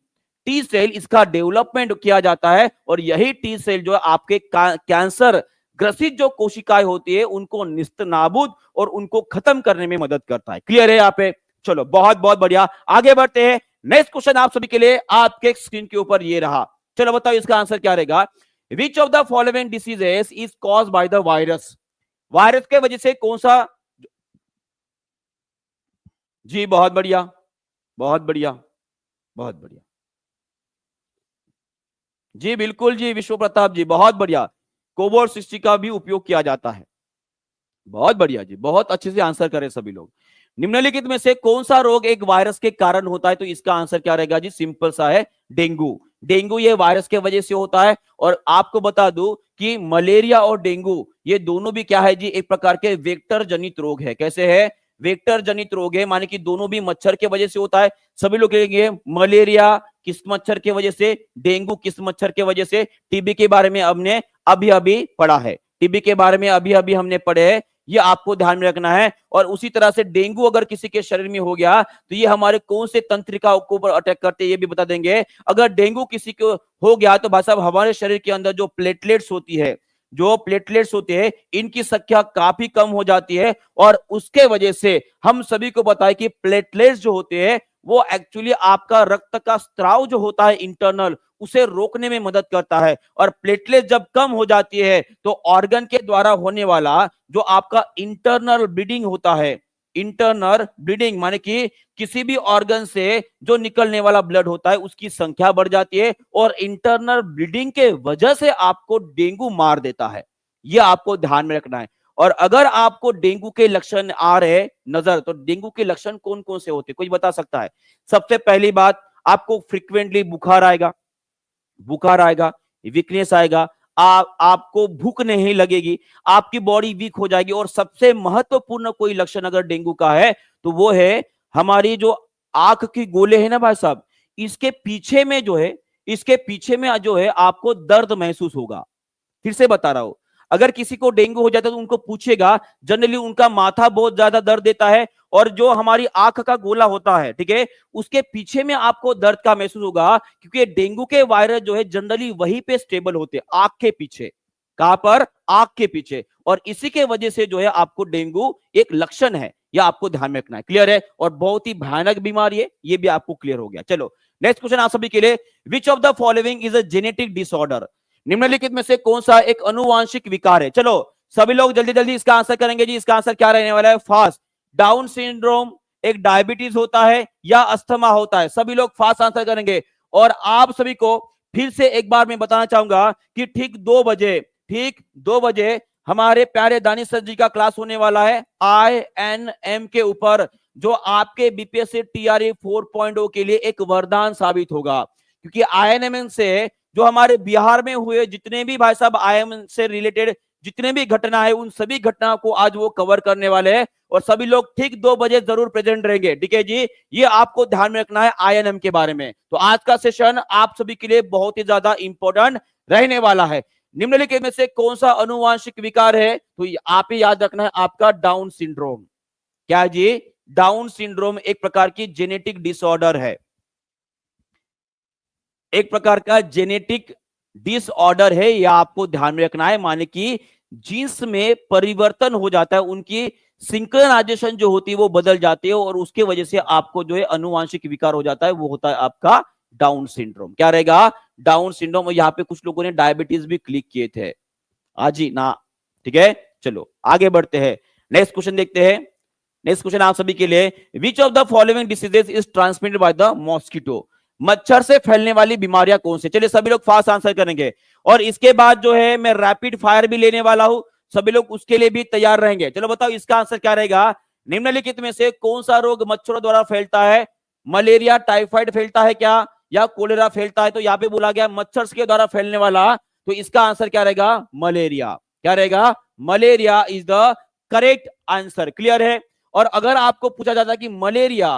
[SPEAKER 1] इसका डेवलपमेंट किया जाता है। और यही टी सेल जो है आपके कैंसर ग्रसित जो कोशिकाएं होती है उनको निस्तनाबूद और उनको खत्म करने में मदद करता है। क्लियर है यहाँ पे? चलो बहुत बहुत बढ़िया, आगे बढ़ते हैं। नेक्स्ट क्वेश्चन आप सभी के लिए आपके स्क्रीन के ऊपर ये रहा। चलो बताओ इसका आंसर क्या रहेगा? विच of the following diseases is cause by the virus? Virus के वजह से कौन सा? जी बहुत बढ़िया, बहुत बढ़िया, बहुत बढ़िया जी, बिल्कुल जी, विश्व प्रताप जी बहुत बढ़िया। कोबोर 60 का भी उपयोग किया जाता है। बहुत बढ़िया जी, बहुत अच्छे से आंसर करें सभी लोग। निम्नलिखित में से कौन सा रोग एक वायरस के कारण होता है? तो इसका आंसर क्या रहेगा जी? सिंपल सा है, डेंगू। डेंगू ये वायरस के वजह से होता है। और आपको बता दूं कि मलेरिया और डेंगू ये दोनों भी क्या है जी? एक प्रकार के वेक्टर जनित रोग है। कैसे है? वेक्टर जनित रोग है, माने कि दोनों भी मच्छर के वजह से होता है। सभी लोग कहेंगे मलेरिया किस मच्छर के वजह से, डेंगू किस मच्छर के वजह से। टीबी के बारे में हमने अभी अभी पढ़ा है, टीबी के बारे में अभी अभी हमने पढ़े हैं, ये आपको ध्यान में रखना है। और उसी तरह से डेंगू अगर किसी के शरीर में हो गया तो ये हमारे कौन से तंत्रिका के ऊपर अटैक करते हैं ये भी बता देंगे। अगर डेंगू किसी को हो गया तो भाई साहब हमारे शरीर के अंदर जो प्लेटलेट्स होती है, जो प्लेटलेट्स होते हैं इनकी संख्या काफी कम हो जाती है। और उसके वजह से हम सभी को पता है कि प्लेटलेट्स जो होते हैं वो एक्चुअली आपका रक्त का स्त्राव जो होता है इंटरनल, उसे रोकने में मदद करता है। और प्लेटलेट जब कम हो जाती है तो ऑर्गन के द्वारा होने वाला जो आपका इंटरनल ब्लीडिंग होता है, इंटरनल ब्लीडिंग माने कि किसी भी ऑर्गन से जो निकलने वाला ब्लड होता है उसकी संख्या बढ़ जाती है। और इंटरनल ब्लीडिंग के वजह से आपको डेंगू मार देता है, यह आपको ध्यान में रखना है। और अगर आपको डेंगू के लक्षण आ रहे नजर, तो डेंगू के लक्षण कौन कौन से होते, कोई बता सकता है? सबसे पहली बात, आपको फ्रीक्वेंटली बुखार आएगा, वीकनेस आएगा, आपको भूख नहीं लगेगी, आपकी बॉडी वीक हो जाएगी। और सबसे महत्वपूर्ण कोई लक्षण अगर डेंगू का है तो वो है हमारी जो आंख की गोले है ना भाई साहब, इसके पीछे में जो है आपको दर्द महसूस होगा। फिर से बता रहा हूं, अगर किसी को डेंगू हो जाता है तो उनको पूछेगा, जनरली उनका माथा बहुत ज्यादा दर्द देता है और जो हमारी आंख का गोला होता है, ठीक है, उसके पीछे में आपको दर्द का महसूस होगा। क्योंकि डेंगू के वायरस जो है जनरली वहीं पे स्टेबल होते हैं, आंख के पीछे। कहां पर? आंख के पीछे। और इसी के वजह से जो है आपको डेंगू एक लक्षण है, यह आपको ध्यान में रखना है। क्लियर है? और बहुत ही भयानक बीमारी है, यह भी आपको क्लियर हो गया। चलो नेक्स्ट क्वेश्चन आप सभी के लिए, विच of the following is a genetic disorder? निम्नलिखित में से कौन सा एक अनुवांशिक विकार है? चलो सभी लोग जल्दी जल्दी इसका आंसर करेंगे जी। इसका आंसर क्या रहने वाला है? फास्ट। डाउन सिंड्रोम एक डायबिटीज होता है या अस्थमा होता है? सभी लोग फास्ट आंसर करेंगे। और आप सभी को फिर से एक बार मैं बताना चाहूंगा कि ठीक 2 बजे हमारे प्यारे दानिश सर जी का क्लास होने वाला है INM के ऊपर, जो आपके बीपीएससी टीआरई 4.0 के लिए एक वरदान साबित होगा। क्योंकि INM से जो हमारे बिहार में हुए जितने भी भाई साहब INM से रिलेटेड जितने भी घटना है, उन सभी घटनाओं को आज वो कवर करने वाले हैं। और सभी लोग ठीक 2 बजे जरूर प्रेजेंट रहेंगे, ठीक है जी। ये आपको ध्यान में रखना है INM के बारे में। तो आज का सेशन आप सभी के लिए बहुत ही ज्यादा इंपॉर्टेंट रहने वाला है। निम्नलिखित में से कौन सा अनुवांशिक विकार है? तो आप ही याद रखना है, आपका डाउन सिंड्रोम। क्या जी? डाउन सिंड्रोम एक प्रकार की जेनेटिक डिसऑर्डर है, एक प्रकार का जेनेटिक डिसऑर्डर है, यह आपको ध्यान में रखना है। माने कि जीन्स में परिवर्तन हो जाता है, उनकी सिंक्रोनाइजेशन जो होती है वो बदल जाती है और उसके वजह से आपको जो है अनुवांशिक विकार हो जाता है, वो होता है आपका डाउन सिंड्रोम। क्या रहेगा? Down syndrome. और यहाँ पे कुछ लोगों ने डायबिटीज भी क्लिक किए थे, जी ना, ठीक है। चलो आगे बढ़ते हैं, नेक्स्ट क्वेश्चन देखते हैं। नेक्स्ट क्वेश्चन आप सभी के लिए, विच of the following diseases is transmitted by the mosquito? मच्छर से फैलने वाली बीमारियां कौन सी? चलिए सभी लोग फास्ट आंसर करेंगे। और इसके बाद जो है मैं रैपिड फायर भी लेने वाला हूं, सभी लोग उसके लिए भी तैयार रहेंगे। चलो बताओ इसका आंसर क्या रहेगा? निम्नलिखित में से कौन सा रोग मच्छरों द्वारा फैलता है? मलेरिया, टाइफाइड फैलता है क्या, या कोलेरा फैलता है? तो यहां पे बोला गया मच्छर के द्वारा फैलने वाला, तो इसका आंसर क्या रहेगा? मलेरिया। क्या रहेगा? Malaria is the correct answer. Clear है? और अगर आपको पूछा जाता है कि मलेरिया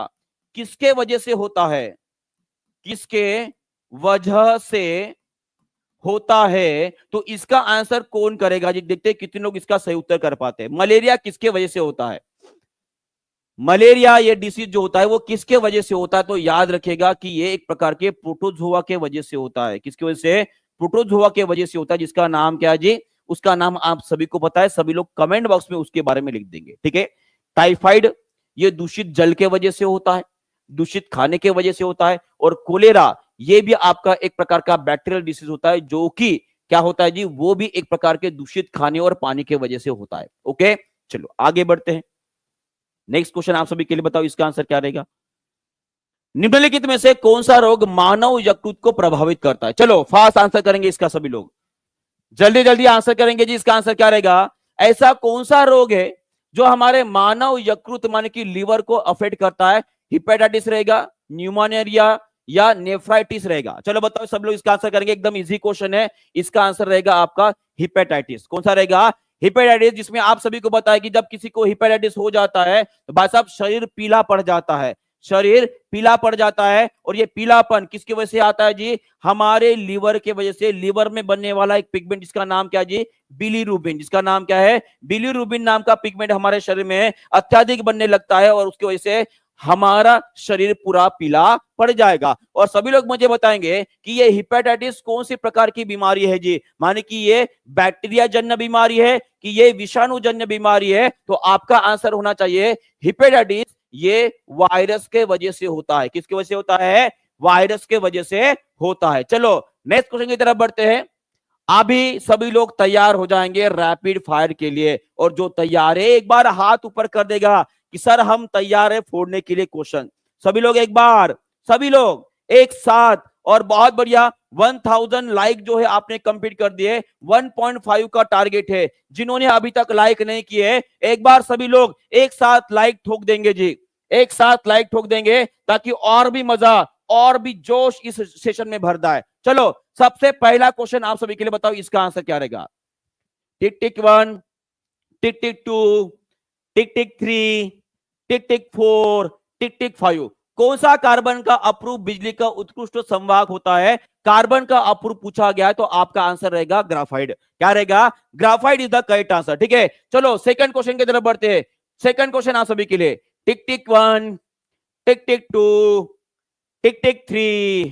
[SPEAKER 1] किसके वजह से होता है, किसके वजह से होता है, तो इसका आंसर कौन करेगा जी? देखते हैं कितने लोग इसका सही उत्तर कर पाते हैं। मलेरिया किसके वजह से होता है? मलेरिया ये डिसीज जो होता है वो किसके वजह से होता है? तो याद रखेगा कि ये एक प्रकार के प्रोटोजोआ के वजह से होता है। किसकी वजह से? प्रोटोजोआ के वजह से होता है, जिसका नाम क्या है जी? उसका नाम आप सभी को पता है, सभी लोग कमेंट बॉक्स में उसके बारे में लिख देंगे। ठीक है? टाइफाइड ये दूषित जल के वजह से होता है, दूषित खाने के वजह से होता है। और कोलेरा ये भी आपका एक प्रकार का बैक्टीरियल डिसीज होता है, जो कि क्या होता है जी? वो भी एक प्रकार के दूषित खाने और पानी के वजह से होता है। ओके, चलो आगे बढ़ते हैं। नेक्स्ट क्वेश्चन आप सभी के लिए, बताओ इसका आंसर क्या रहेगा? निम्नलिखित में से कौन सा रोग मानव यकृत को प्रभावित करता है? चलो फास्ट आंसर करेंगे इसका, सभी लोग जल्दी जल्दी आंसर करेंगे जी। इसका आंसर क्या रहेगा? ऐसा कौन सा रोग है जो हमारे मानव यकृत माने कि लीवर को अफेक्ट करता है? हिपेटाइटिस रहेगा, न्यूमोनिया या नेफ्राइटिस रहेगा? चलो बताओ सब लोग इसका आंसर करेंगे। एकदम इजी क्वेश्चन है, इसका आंसर रहेगा आपका हिपेटाइटिस। कौन सा रहेगा? हिपेटाइटिस, जिसमें आप सभी को पता है कि जब किसी को हिपेटाइटिस हो जाता है तो भाई साहब शरीर पीला पड़ जाता है, शरीर पीला पड़ जाता है। और ये पीलापन किसकी वजह से आता है जी? हमारे लीवर के वजह से। लीवर में बनने वाला एक पिगमेंट जिसका नाम क्या है जी? बिलीरुबिन। जिसका नाम क्या है? बिलीरुबिन नाम का पिगमेंट हमारे शरीर में अत्यधिक बनने लगता है और उसकी वजह से हमारा शरीर पूरा पीला पड़ जाएगा। और सभी लोग मुझे बताएंगे कि ये हिपेटाइटिस कौन सी प्रकार की बीमारी है जी? माने कि ये बैक्टीरिया जन्य बीमारी है कि ये विषाणु जन्य बीमारी है? तो आपका आंसर होना चाहिए हिपेटाइटिस ये वायरस के वजह से होता है। किसकी वजह से होता है? वायरस के वजह से होता है। चलो नेक्स्ट क्वेश्चन की तरफ बढ़ते हैं। अभी सभी लोग तैयार हो जाएंगे रैपिड फायर के लिए, और जो तैयार है एक बार हाथ ऊपर कर देगा कि सर हम तैयार है फोड़ने के लिए क्वेश्चन। सभी लोग एक बार, सभी लोग एक साथ, और बहुत बढ़िया 1000 लाइक जो है आपने कंप्लीट कर दिए। 1.5 का टारगेट है। जिन्होंने अभी तक लाइक नहीं किए एक बार सभी लोग एक साथ लाइक ठोक देंगे जी, एक साथ लाइक ठोक देंगे ताकि और भी मजा और भी जोश इस सेशन में भर जाए। चलो सबसे पहला क्वेश्चन आप सभी के लिए, बताओ इसका आंसर क्या रहेगा? टिक टिक 1, टिक टिक 2, टिक टिक 3, टिक टिक 4, टिक टिक 5। कौन सा कार्बन का अप्रूव बिजली का उत्कृष्ट संवाहक होता है? कार्बन का अप्रूव पूछा गया है तो आपका आंसर रहेगा ग्राफाइट। क्या रहेगा? Graphite is the correct answer. ठीक है, चलो सेकंड क्वेश्चन की तरफ बढ़ते हैं। सेकंड क्वेश्चन आप सभी के लिए, टिक टिक 1, टिक टिक 2, टिक टिक 3,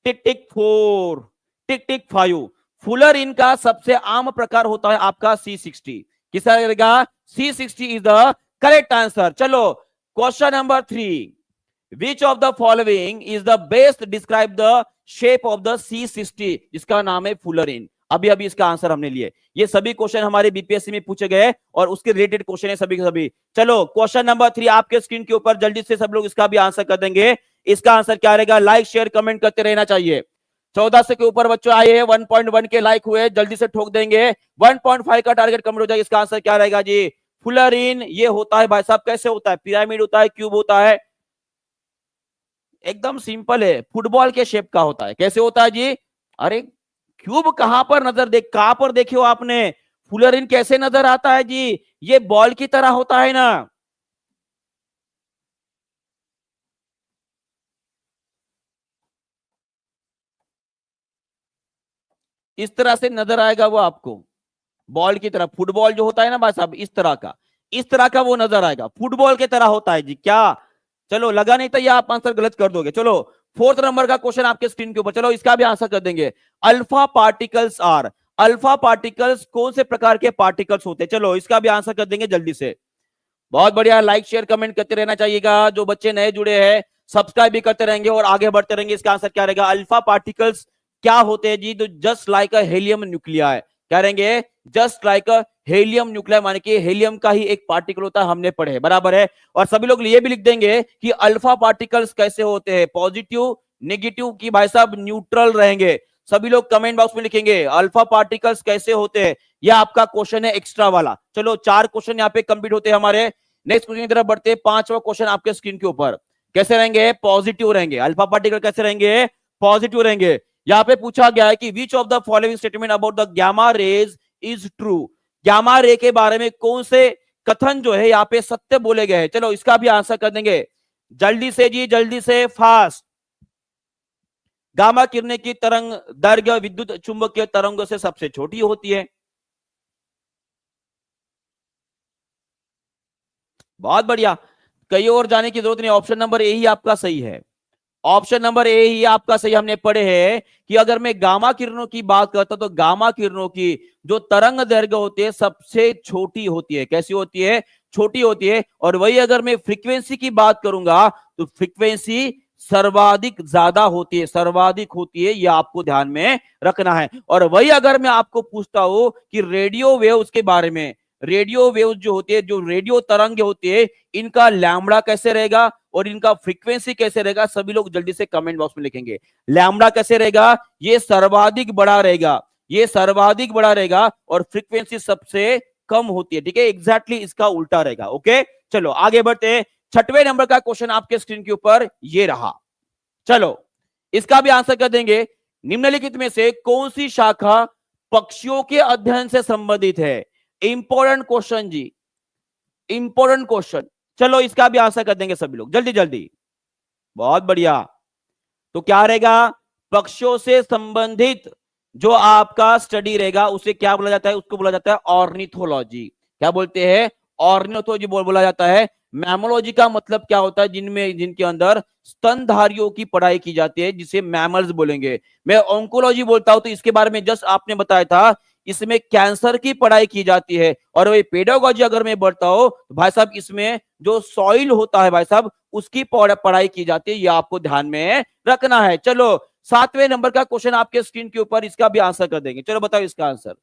[SPEAKER 1] टिक टिक 4, टिक टिक 5। फुलरिन का सबसे आम प्रकार होता है आपका C60। किसका रहेगा? C60 is the correct answer. चलो question number 3, which of the following is the best describe the shape of the C60, जिसका नाम है फुलरिन। अभी अभी इसका आंसर हमने लिए। ये सभी क्वेश्चन हमारे बीपीएससी में पूछे गए और उसके रिलेटेड क्वेश्चन है सभी के सभी। चलो क्वेश्चन नंबर 3 आपके स्क्रीन के ऊपर, जल्दी से सब लोग इसका भी आंसर कर देंगे। इसका आंसर क्या रहेगा? लाइक शेयर कमेंट करते रहना चाहिए। 1400 के ऊपर बच्चों आए हैं, 1.1 के लाइक हुए, जल्दी से ठोक देंगे। 1.5 का टारगेट कम हो जाएगा। इसका आंसर क्या रहेगा जी? फुलरिन ये होता है भाई साहब, कैसे होता है? पिरामिड होता है, क्यूब होता है? एकदम सिंपल है, फुटबॉल के शेप का होता है। कैसे होता है जी? अरे क्यूब कहां पर नजर कहां पर देखे हो आपने? फुलरिन कैसे नजर आता है जी? ये बॉल की तरह होता है ना। इस तरह से नजर आएगा वो आपको, बॉल की तरह। फुटबॉल जो होता है ना भाई साहब, इस तरह का, इस तरह का वो नजर आएगा, फुटबॉल की तरह होता है जी। क्या? चलो लगा नहीं था ये आप आंसर गलत कर दोगे। चलो फोर्थ नंबर का क्वेश्चन आपके स्क्रीन के ऊपर, चलो इसका भी आंसर कर देंगे। Alpha particles are, alpha particles कौन से प्रकार के पार्टिकल्स होते हैं? चलो इसका भी आंसर कर देंगे जल्दी से। बहुत बढ़िया, लाइक शेयर कमेंट करते रहना चाहिएगा। जो बच्चे नए जुड़े हैं सब्सक्राइब भी करते रहेंगे और आगे बढ़ते रहेंगे। इसका आंसर क्या रहेगा? अल्फा पार्टिकल्स क्या होते हैं जी? तो just like a helium nuclei है। क्या रहेंगे? Just like a helium nuclei, माने कि हेलियम का ही एक पार्टिकल होता है, हमने पढ़े, बराबर है। और सभी लोग ये भी लिख देंगे कि अल्फा पार्टिकल्स कैसे होते हैं? पॉजिटिव, नेगेटिव की भाई साहब न्यूट्रल रहेंगे। सभी लोग कमेंट बॉक्स में लिखेंगे अल्फा पार्टिकल्स कैसे होते हैं, यह आपका क्वेश्चन है एक्स्ट्रा वाला। चलो 4 क्वेश्चन यहाँ पे कंप्लीट होते हैं हमारे। नेक्स्ट क्वेश्चन की तरफ बढ़ते हैं। 5वां क्वेश्चन आपके स्क्रीन के ऊपर कैसे रहेंगे, पॉजिटिव रहेंगे। अल्फा पार्टिकल कैसे रहेंगे, पॉजिटिव रहेंगे। यहाँ पे पूछा गया है कि विच of the following statement about the gamma rays is true. Gamma ray के बारे में कौन से कथन जो है यहाँ पे सत्य बोले गए हैं। चलो इसका भी आंसर कर देंगे जल्दी से जी, जल्दी से, फास्ट। गामा किरणें की तरंग दैर्घ्य विद्युत चुंबकीय तरंगों से सबसे छोटी होती है। बहुत बढ़िया, कहीं और जाने की जरूरत नहीं, ऑप्शन नंबर ए ही आपका सही है। ऑप्शन नंबर ए ही आपका सही। हमने पढ़े हैं कि अगर मैं गामा किरणों की बात करता हूं तो गामा किरणों की जो तरंग दैर्घ्य होती है सबसे छोटी होती है। कैसी होती है, छोटी होती है। और वही अगर मैं फ्रीक्वेंसी की बात करूंगा तो फ्रीक्वेंसी सर्वाधिक ज्यादा होती है, सर्वाधिक होती है, यह आपको ध्यान में रखना है। और वही अगर मैं आपको पूछता हूं कि रेडियो वेव्स के बारे में, रेडियो वेव्स जो होती है, जो रेडियो तरंग होती है, इनका लैम्बडा कैसे रहेगा और इनका फ्रीक्वेंसी कैसे रहेगा, सभी लोग जल्दी से कमेंट बॉक्स में लिखेंगे। लैम्बडा कैसे रहेगा, ये सर्वाधिक बड़ा रहेगा, ये सर्वाधिक बड़ा रहेगा, और फ्रीक्वेंसी सबसे कम होती है। ठीक है, एग्जैक्टली इसका उल्टा रहेगा। ओके, चलो आगे बढ़ते हैं। 6वें नंबर का क्वेश्चन आपके स्क्रीन के ऊपर ये रहा। चलो इसका भी आंसर कर देंगे। निम्नलिखित में से कौन सी शाखा पक्षियों के अध्ययन से संबंधित है। इंपॉर्टेंट क्वेश्चन जी, इंपॉर्टेंट क्वेश्चन। चलो इसका भी आंसर कर देंगे सभी लोग जल्दी जल्दी। बहुत बढ़िया, तो क्या रहेगा, पक्षियों से संबंधित जो आपका स्टडी रहेगा उसे क्या बोला जाता है, उसको बोला जाता है ऑर्निथोलॉजी। क्या बोलते हैं, ऑर्निथोलॉजी बोला जाता है। मैमोलॉजी का मतलब क्या होता है, जिनमें जिनके अंदर स्तनधारियों की पढ़ाई की जाती है, जिसे मैमल्स बोलेंगे। मैं ऑन्कोलॉजी बोलता हूं तो इसके बारे में जस्ट आपने बताया था, इसमें कैंसर की पढ़ाई की जाती है। और वही पेडागोजी अगर मैं बढ़ता हूं तो भाई साहब इसमें जो सॉइल होता है भाई साहब उसकी पढ़ाई की जाती है, ये आपको ध्यान में रखना है। चलो 7वें नंबर का क्वेश्चन आपके स्क्रीन के ऊपर, इसका भी आंसर कर देंगे। चलो बताओ इसका आंसर।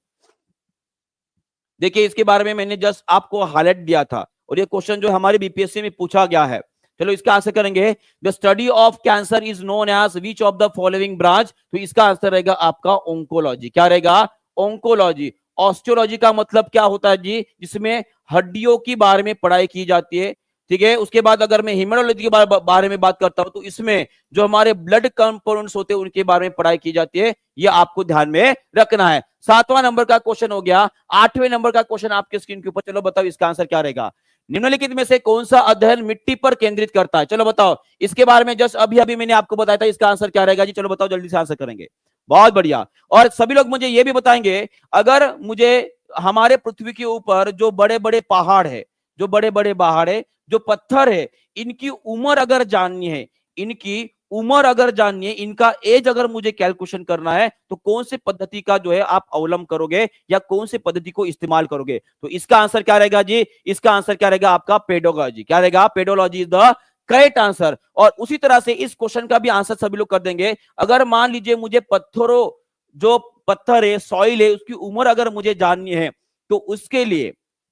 [SPEAKER 1] देखिए इसके बारे में मैंने जस्ट आपको हाईलाइट दिया था, और ये क्वेश्चन जो हमारे बीपीएससी में पूछा गया है। चलो इसका आंसर करेंगे। The study of cancer is known as which of the following branch. तो इसका आंसर रहेगा आपका ओंकोलॉजी। क्या रहेगा, ओंकोलॉजी। ऑस्टियोलॉजी का मतलब क्या होता है जी, जिसमें हड्डियों की बारे में पढ़ाई की जाती है। ठीक है, उसके बाद अगर मैं हीमोलॉजी के बारे में बात करता हूं तो इसमें जो हमारे ब्लड कंपोनेंट्स होते हैं उनके बारे में पढ़ाई की जाती है, ये आपको ध्यान में रखना है। 7वां नंबर का क्वेश्चन हो गया। 8वें नंबर का क्वेश्चन आपके स्क्रीन के ऊपर। चलो बताओ इसका आंसर क्या रहेगा। निम्नलिखित में से कौन सा अध्ययन मिट्टी पर केंद्रित करता है। चलो बताओ इसके बारे में जस्ट अभी अभी मैंने आपको बताया था, इसका आंसर क्या रहेगा जी। चलो बताओ जल्दी से आंसर करेंगे। बहुत बढ़िया। और सभी लोग मुझे ये भी बताएंगे, अगर मुझे हमारे पृथ्वी के ऊपर जो बड़े बड़े पहाड़ है, जो बड़े बड़े पहाड़ है, जो पत्थर है, इनकी उम्र अगर जाननी है, इनकी उम्र अगर जाननी है, इनका एज अगर मुझे कैलकुलेशन करना है, तो कौन से पद्धति का जो है आप अवलंब करोगे या कौन से पद्धति को इस्तेमाल करोगे। तो इसका आंसर क्या रहेगा जी, इसका आंसर क्या रहेगा आपका पेडोलॉजी। क्या रहेगा, pedology is the correct answer. और उसी तरह से इस क्वेश्चन का भी आंसर सभी लोग कर देंगे। अगर मान लीजिए मुझे पत्थरों, जो पत्थर है, सॉइल है, उसकी उम्र अगर मुझे जाननी है, तो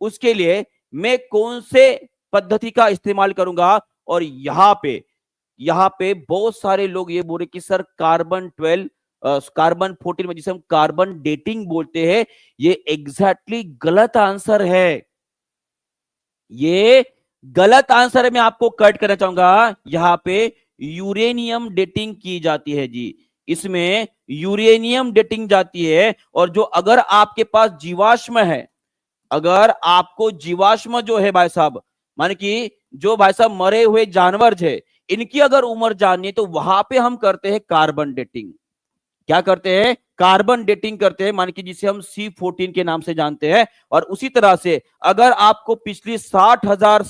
[SPEAKER 1] उसके लिए मैं कौन से पद्धति का इस्तेमाल करूंगा। और यहां पे बहुत सारे लोग ये बोल रहे कि सर कार्बन 12, कार्बन 14 में जिसे हम कार्बन डेटिंग बोलते हैं, ये एग्जैक्टली गलत आंसर है। ये गलत आंसर है, मैं आपको कट करना चाहूंगा। यहां पे यूरेनियम डेटिंग की जाती है जी, इसमें यूरेनियम डेटिंग जाती है। और जो अगर आपके पास जीवाश्म है, अगर आपको जीवाश्म जो है भाई साहब, मान कि जो भाई साहब मरे हुए जानवर है, इनकी अगर उम्र जाननी है, तो वहां पे हम करते हैं कार्बन डेटिंग। क्या करते हैं, कार्बन डेटिंग करते हैं, मान कि जिसे हम C14 के नाम से जानते हैं। और उसी तरह से अगर आपको पिछली 60,000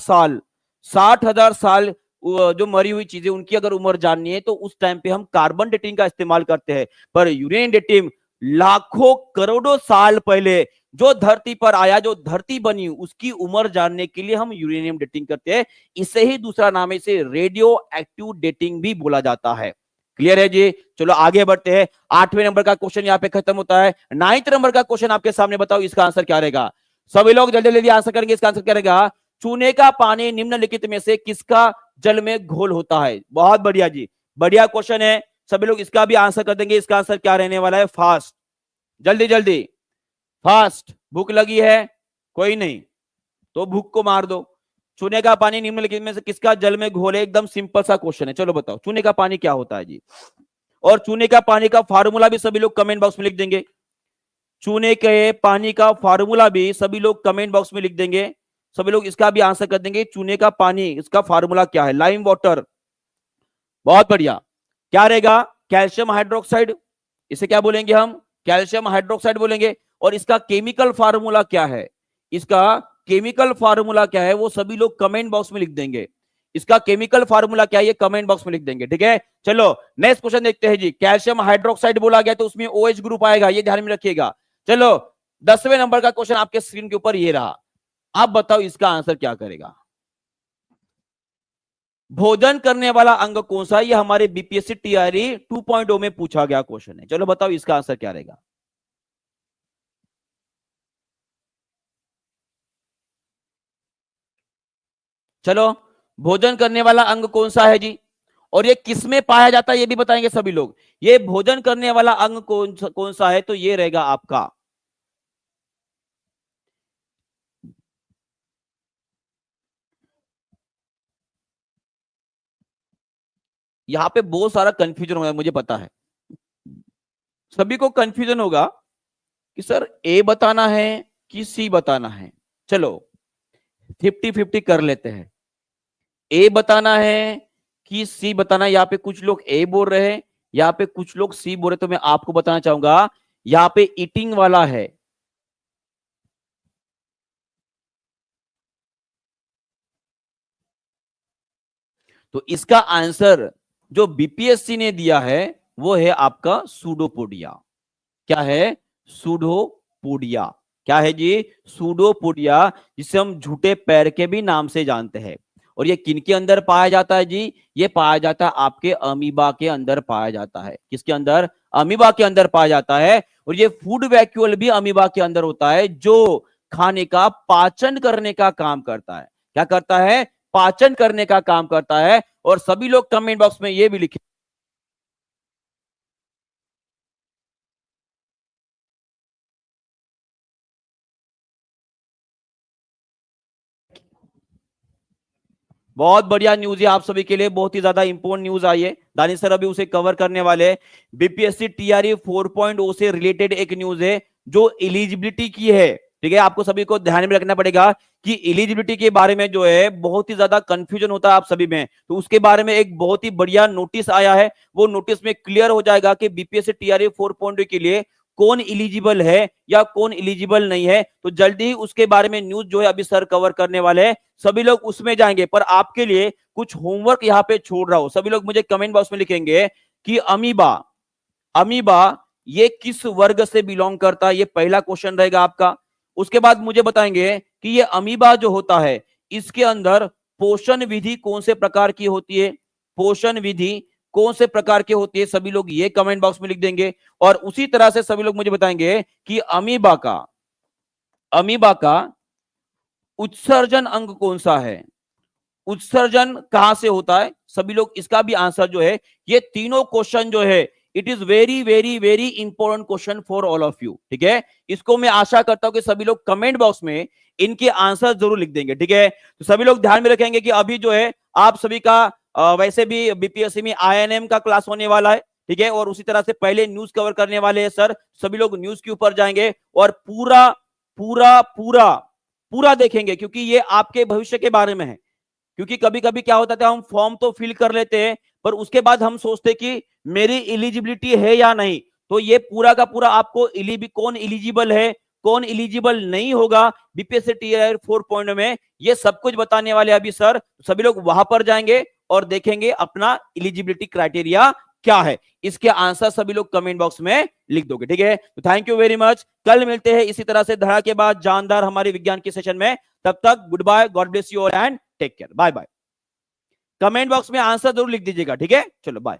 [SPEAKER 1] साल जो मरी हुई चीजें उनकी अगर उम्र जाननी है, तो उस टाइम पे हम कार्बन डेटिंग का इस्तेमाल करते हैं। पर यूरेनियम डेटिंग लाखों करोड़ों साल पहले जो धरती पर आया, जो धरती बनी, उसकी उम्र जानने के लिए हम यूरेनियम डेटिंग करते हैं। इसे ही दूसरा नाम है, इसे रेडियो एक्टिव डेटिंग भी बोला जाता है। क्लियर है जी। चलो आगे बढ़ते हैं। 8वें नंबर का क्वेश्चन यहाँ पे खत्म होता है। 9th नंबर का क्वेश्चन आपके सामने, बताओ इसका आंसर क्या रहेगा। सभी लोग जल्दी जल्दी आंसर करेंगे। इसका आंसर क्या रहेगा, चूने का पानी निम्नलिखित में से किसका जल में घोल होता है। बहुत बढ़िया जी, बढ़िया क्वेश्चन है, सभी लोग इसका भी आंसर कर देंगे। इसका आंसर क्या रहने वाला है? फास्ट, जल्दी जल्दी, फास्ट। भूख लगी है? कोई नहीं तो भूख को मार दो। चूने का पानी निम्नलिखित में से किसका जल में घोले? एकदम सिंपल सा क्वेश्चन है, चलो बताओ चूने का पानी क्या होता है जी। और चूने का पानी का फार्मूला भी सभी लोग कमेंट बॉक्स में लिख देंगे। चूने के पानी का फार्मूला भी सभी लोग कमेंट बॉक्स में लिख देंगे। सभी लोग इसका भी आंसर कर देंगे। चूने का पानी, इसका फार्मूला क्या है? Lime water. बहुत बढ़िया। क्या रहेगा? Calcium hydroxide. इसे क्या बोलेंगे हम? कैल्शियम हाइड्रोक्साइड बोलेंगे। और इसका केमिकल फार्मूला क्या है? इसका केमिकल फार्मूला क्या है वो सभी लोग कमेंट बॉक्स में लिख देंगे। इसका केमिकल फार्मूला क्या है ये कमेंट बॉक्स में लिख देंगे, ठीक है। चलो नेक्स्ट क्वेश्चन देखते हैं जी। कैल्शियम हाइड्रोक्साइड बोला गया तो उसमें OH ग्रुप आएगा, ये ध्यान में रखिएगा। चलो 10वें नंबर का क्वेश्चन आपके स्क्रीन के ऊपर ये रहा। आप बताओ इसका आंसर क्या करेगा? भोजन करने वाला अंग कौन सा है? ये हमारे बीपीएससी टीआरई 2.0 में पूछा गया क्वेश्चन है। चलो बताओ इसका आंसर क्या रहेगा? चलो, भोजन करने वाला अंग कौन सा है जी? और ये किसमें पाया जाता है ये भी बताएंगे सभी लोग। ये भोजन करने वाला अंग कौन सा है? तो ये रहेगा आपका, यहां पे बहुत सारा कंफ्यूजन होगा, मुझे पता है सभी को कंफ्यूजन होगा कि सर ए बताना है कि सी बताना है। चलो 50-50 कर लेते हैं। ए बताना है कि सी बताना है? यहाँ पे कुछ लोग ए बोल रहे हैं, यहाँ पे कुछ लोग सी बोल रहे, तो मैं आपको बताना चाहूंगा यहाँ पे ईटिंग वाला है। तो इसका आंसर जो बीपीएससी ने दिया है वो है आपका सूडोपोडिया। क्या है? सूडोपोडिया। क्या है जी? सूडोपोडिया, जिसे हम झूठे पैर के भी नाम से जानते हैं। और ये किनके अंदर पाया जाता है जी? ये पाया जाता है आपके अमीबा के अंदर पाया जाता है। किसके अंदर? अमीबा के अंदर पाया जाता है। और ये फूड वैक्यूल भी अमीबा के अंदर होता है, जो खाने का पाचन करने का काम करता है। क्या करता है? पाचन करने का काम करता है। और सभी लोग कमेंट बॉक्स में ये भी लिखे, बहुत बढ़िया न्यूज है आप सभी के लिए, बहुत ही ज्यादा इंपॉर्टेंट न्यूज आई है। दानिश सर अभी उसे कवर करने वाले हैं। बीपीएससी टीआरई 4.0 से रिलेटेड एक न्यूज है जो एलिजिबिलिटी की है, ठीक है। आपको सभी को ध्यान में रखना पड़ेगा कि एलिजिबिलिटी के बारे में जो है बहुत ही ज्यादा कंफ्यूजन होता है आप सभी में, तो उसके बारे में एक बहुत ही बढ़िया नोटिस आया है। वो नोटिस में क्लियर हो जाएगा कि बीपीएससी टीआरई 4.0 के लिए कौन एलिजिबल है या कौन एलिजिबल नहीं है। तो जल्दी ही उसके बारे में न्यूज जो है अभी सर कवर करने वाले हैं, सभी लोग उसमें जाएंगे। पर आपके लिए कुछ होमवर्क यहाँ पे छोड़ रहा हूं, सभी लोग मुझे कमेंट बॉक्स में लिखेंगे कि अमीबा, अमीबा ये किस वर्ग से बिलोंग करता है? ये पहला क्वेश्चन रहेगा आपका। उसके बाद मुझे बताएंगे कि ये अमीबा जो होता है इसके अंदर पोषण विधि कौन से प्रकार की होती है? पोषण विधि कौन से प्रकार की होती है? सभी लोग ये कमेंट बॉक्स में लिख देंगे। और उसी तरह से सभी लोग मुझे बताएंगे कि अमीबा का उत्सर्जन अंग कौन सा है? उत्सर्जन कहां से होता है? सभी लोग इसका भी आंसर जो है, ये तीनों क्वेश्चन जो है it is very very very important question for all of you, ठीक है। इसको मैं आशा करता हूं कि सभी लोग कमेंट बॉक्स में इनके आंसर जरूर लिख देंगे, ठीक है। तो सभी लोग ध्यान में रखेंगे कि अभी जो है आप सभी का वैसे भी बीपीएससी में INM का क्लास होने वाला है, ठीक है। और उसी तरह से पहले न्यूज कवर करने वाले हैं सर, सभी लोग न्यूज के ऊपर जाएंगे और पूरा पूरा पूरा पूरा देखेंगे, क्योंकि ये आपके भविष्य के बारे में है। क्योंकि कभी कभी क्या होता था, हम फॉर्म तो फिल कर लेते हैं पर उसके बाद हम सोचते कि मेरी एलिजिबिलिटी है या नहीं। तो ये पूरा का पूरा आपको कौन एलिजिबल है कौन एलिजिबल नहीं होगा बीपीएससी टीआरई 4.0 में, ये सब कुछ बताने वाले अभी सर। सभी लोग वहां पर जाएंगे और देखेंगे अपना एलिजिबिलिटी क्राइटेरिया क्या है। इसके आंसर सभी लोग कमेंट बॉक्स में लिख दोगे, ठीक है। तो थैंक यू वेरी मच। कल मिलते हैं इसी तरह से धड़ा के बाद जानदार हमारे विज्ञान के सेशन में। तब तक goodbye, god bless you all and take care, bye bye. Comment box में आंसर जरूर लिख दीजिएगा, ठीक है। चलो बाय।